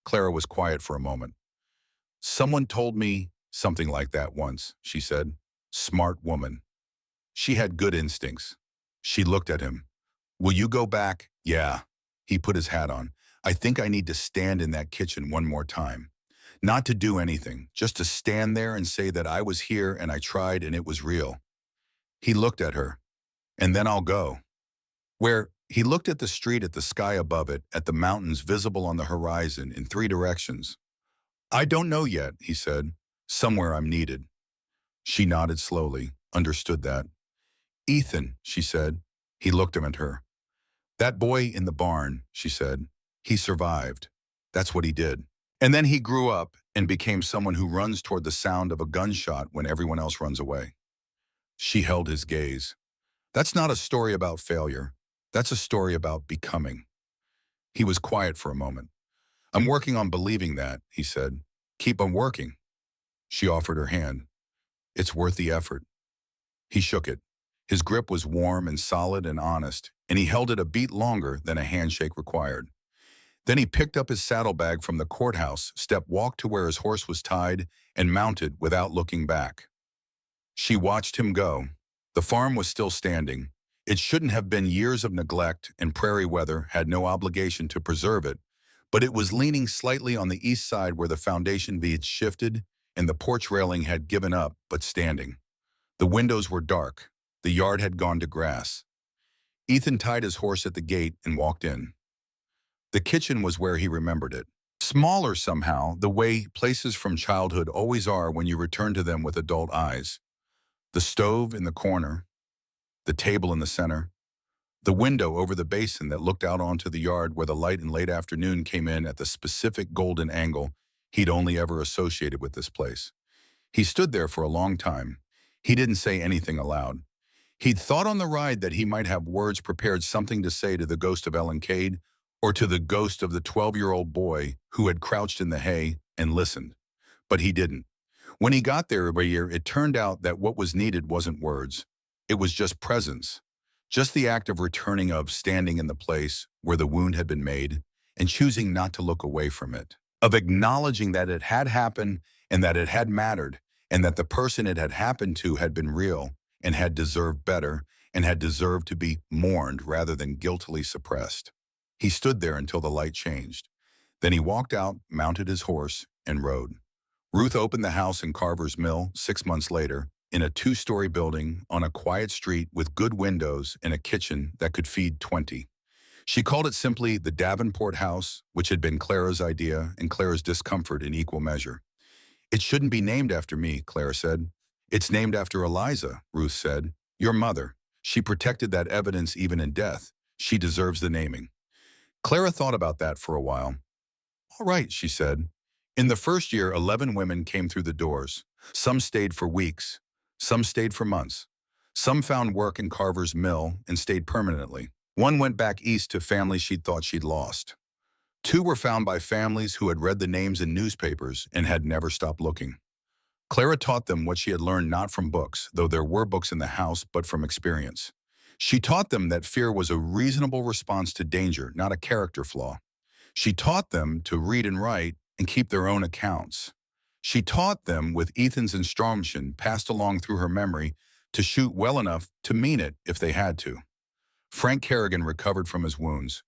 Speaker 1: Clara was quiet for a moment. "Someone told me something like that once," she said. "Smart woman. She had good instincts." She looked at him. "Will you go back?" "Yeah." He put his hat on. "I think I need to stand in that kitchen one more time. Not to do anything, just to stand there and say that I was here and I tried and it was real." He looked at her. "And then I'll go." "Where?" He looked at the street, at the sky above it, at the mountains visible on the horizon in 3 directions. "I don't know yet," he said. "Somewhere I'm needed." She nodded slowly, understood that. "Ethan," she said. He looked at her. "That boy in the barn," she said. "He survived. That's what he did. And then he grew up and became someone who runs toward the sound of a gunshot when everyone else runs away." She held his gaze. "That's not a story about failure. That's a story about becoming." He was quiet for a moment. "I'm working on believing that," he said. "Keep on working." She offered her hand. "It's worth the effort." He shook it. His grip was warm and solid and honest, and he held it a beat longer than a handshake required. Then he picked up his saddlebag from the courthouse, walked to where his horse was tied, and mounted without looking back. She watched him go. The farm was still standing. It shouldn't have been. Years of neglect and prairie weather had no obligation to preserve it, but it was leaning slightly on the east side where the foundation beads shifted and the porch railing had given up, but standing. The windows were dark. The yard had gone to grass. Ethan tied his horse at the gate and walked in. The kitchen was where he remembered it. Smaller somehow, the way places from childhood always are when you return to them with adult eyes. The stove in the corner, the table in the center, the window over the basin that looked out onto the yard where the light in late afternoon came in at the specific golden angle he'd only ever associated with this place. He stood there for a long time. He didn't say anything aloud. He'd thought on the ride that he might have words prepared, something to say to the ghost of Ellen Cade or to the ghost of the 12-year-old boy who had crouched in the hay and listened. But he didn't. When he got there every year, it turned out that what was needed wasn't words. It was just presence. Just the act of returning, of standing in the place where the wound had been made and choosing not to look away from it. Of acknowledging that it had happened and that it had mattered and that the person it had happened to had been real and had deserved better and had deserved to be mourned rather than guiltily suppressed. He stood there until the light changed. Then he walked out, mounted his horse, and rode. Ruth opened the house in Carver's Mill 6 months later, in a 2-story building on a quiet street with good windows and a kitchen that could feed 20. She called it simply the Davenport House, which had been Clara's idea and Clara's discomfort in equal measure. "It shouldn't be named after me," Clara said. "It's named after Eliza," Ruth said. "Your mother. She protected that evidence even in death. She deserves the naming." Clara thought about that for a while. "All right," she said. In the first year, 11 women came through the doors. Some stayed for weeks. Some stayed for months. Some found work in Carver's Mill and stayed permanently. One went back east to families she'd thought she'd lost. 2 were found by families who had read the names in newspapers and had never stopped looking. Clara taught them what she had learned not from books, though there were books in the house, but from experience. She taught them that fear was a reasonable response to danger, not a character flaw. She taught them to read and write and keep their own accounts. She taught them, with Ethan's instruction passed along through her memory, to shoot well enough to mean it if they had to. Frank Kerrigan recovered from his wounds.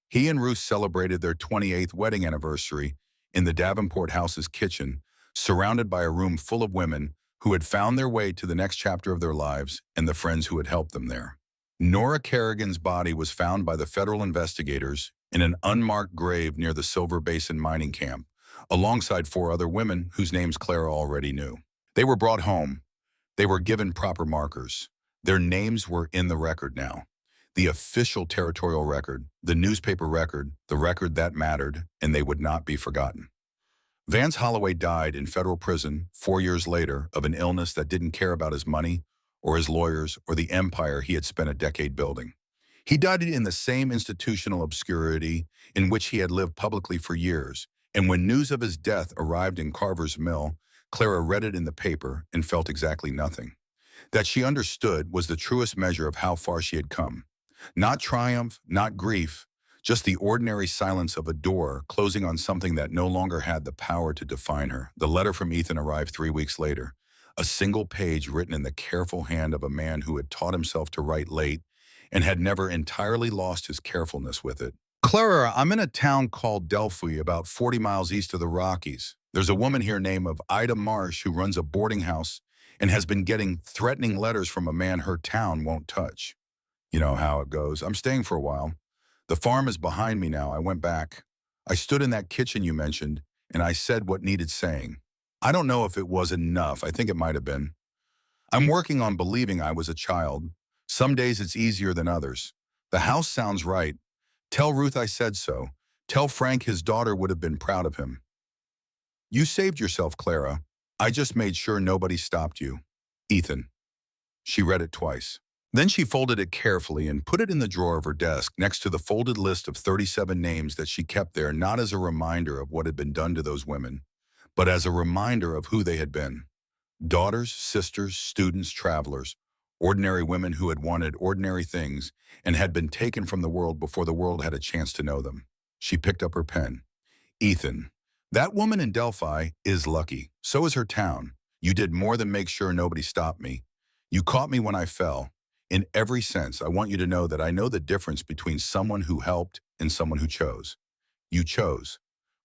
Speaker 1: He and Ruth celebrated their 28th wedding anniversary in the Davenport house's kitchen, surrounded by a room full of women who had found their way to the next chapter of their lives and the friends who had helped them there. Nora Kerrigan's body was found by the federal investigators in an unmarked grave near the Silver Basin mining camp, alongside 4 other women whose names Clara already knew. They were brought home. They were given proper markers. Their names were in the record now. The official territorial record, the newspaper record, the record that mattered, and they would not be forgotten. Vance Holloway died in federal prison 4 years later of an illness that didn't care about his money or his lawyers or the empire he had spent a decade building. He died in the same institutional obscurity in which he had lived publicly for years, and when news of his death arrived in Carver's Mill, Clara read it in the paper and felt exactly nothing. That she understood was the truest measure of how far she had come. Not triumph, not grief, just the ordinary silence of a door closing on something that no longer had the power to define her. The letter from Ethan arrived 3 weeks later, a single page written in the careful hand of a man who had taught himself to write late and had never entirely lost his carefulness with it. "Clara, I'm in a town called Delphi, about 40 miles east of the Rockies. There's a woman here named Ida Marsh who runs a boarding house and has been getting threatening letters from a man her town won't touch. You know how it goes. I'm staying for a while. The farm is behind me now. I went back. I stood in that kitchen you mentioned, and I said what needed saying. I don't know if it was enough. I think it might have been. I'm working on believing I was a child. Some days it's easier than others. The house sounds right. Tell Ruth I said so. Tell Frank his daughter would have been proud of him. You saved yourself, Clara. I just made sure nobody stopped you. Ethan." She read it twice. Then she folded it carefully and put it in the drawer of her desk next to the folded list of 37 names that she kept there, not as a reminder of what had been done to those women, but as a reminder of who they had been. Daughters, sisters, students, travelers, ordinary women who had wanted ordinary things and had been taken from the world before the world had a chance to know them. She picked up her pen. "Ethan, that woman in Delphi is lucky. So is her town. You did more than make sure nobody stopped me. You caught me when I fell. In every sense, I want you to know that I know the difference between someone who helped and someone who chose. You chose.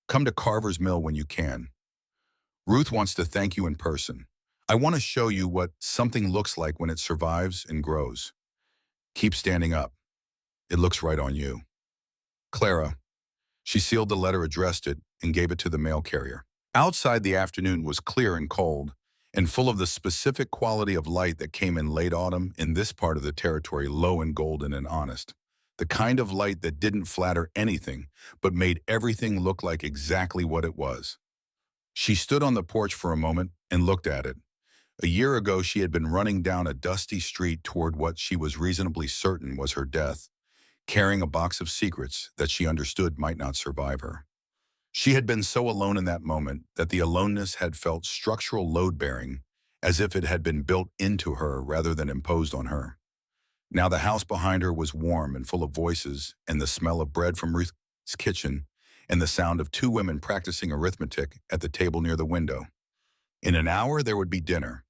Speaker 1: Come to Carver's Mill when you can. Ruth wants to thank you in person. I want to show you what something looks like when it survives and grows. Keep standing up. It looks right on you. Clara." She sealed the letter, addressed it, and gave it to the mail carrier. Outside, the afternoon was clear and cold, and full of the specific quality of light that came in late autumn in this part of the territory, low and golden and honest. The kind of light that didn't flatter anything, but made everything look like exactly what it was. She stood on the porch for a moment and looked at it. A year ago, she had been running down a dusty street toward what she was reasonably certain was her death, carrying a box of secrets that she understood might not survive her. She had been so alone in that moment that the aloneness had felt structural load-bearing, as if it had been built into her rather than imposed on her. Now the house behind her was warm and full of voices, and the smell of bread from Ruth's kitchen, and the sound of two women practicing arithmetic at the table near the window. In an hour, there would be dinner.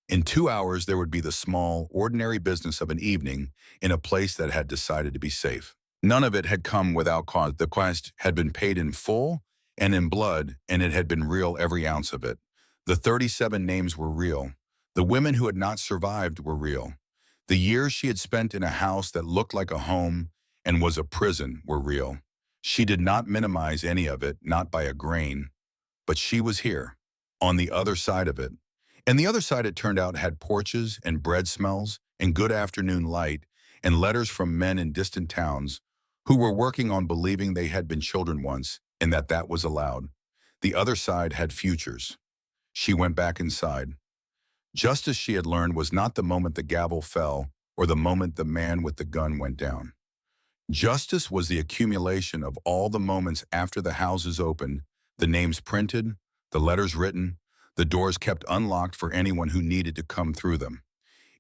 Speaker 1: In 2 hours, there would be the small, ordinary business of an evening in a place that had decided to be safe. None of it had come without cause. The cost had been paid in full and in blood, and it had been real, every ounce of it. The 37 names were real. The women who had not survived were real. The years she had spent in a house that looked like a home and was a prison were real. She did not minimize any of it, not by a grain. But she was here, on the other side of it. And the other side, it turned out, had porches and bread smells and good afternoon light and letters from men in distant towns who were working on believing they had been children once and that that was allowed. The other side had futures. She went back inside. Justice, she had learned, was not the moment the gavel fell or the moment the man with the gun went down. Justice was the accumulation of all the moments after the houses opened, the names printed, the letters written, the doors kept unlocked for anyone who needed to come through them.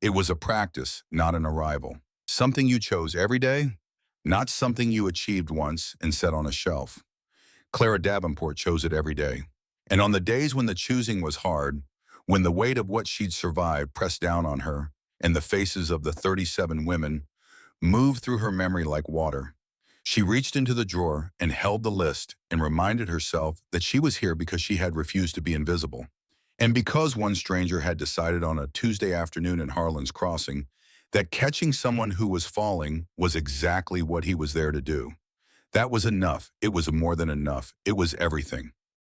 Speaker 1: It was a practice, not an arrival. Something you chose every day, not something you achieved once and set on a shelf. Clara Davenport chose it every day. And on the days when the choosing was hard, when the weight of what she'd survived pressed down on her, and the faces of the 37 women moved through her memory like water, she reached into the drawer and held the list and reminded herself that she was here because she had refused to be invisible. And because one stranger had decided on a Tuesday afternoon in Harlan's Crossing that catching someone who was falling was exactly what he was there to do. That was enough. It was more than enough. It was everything.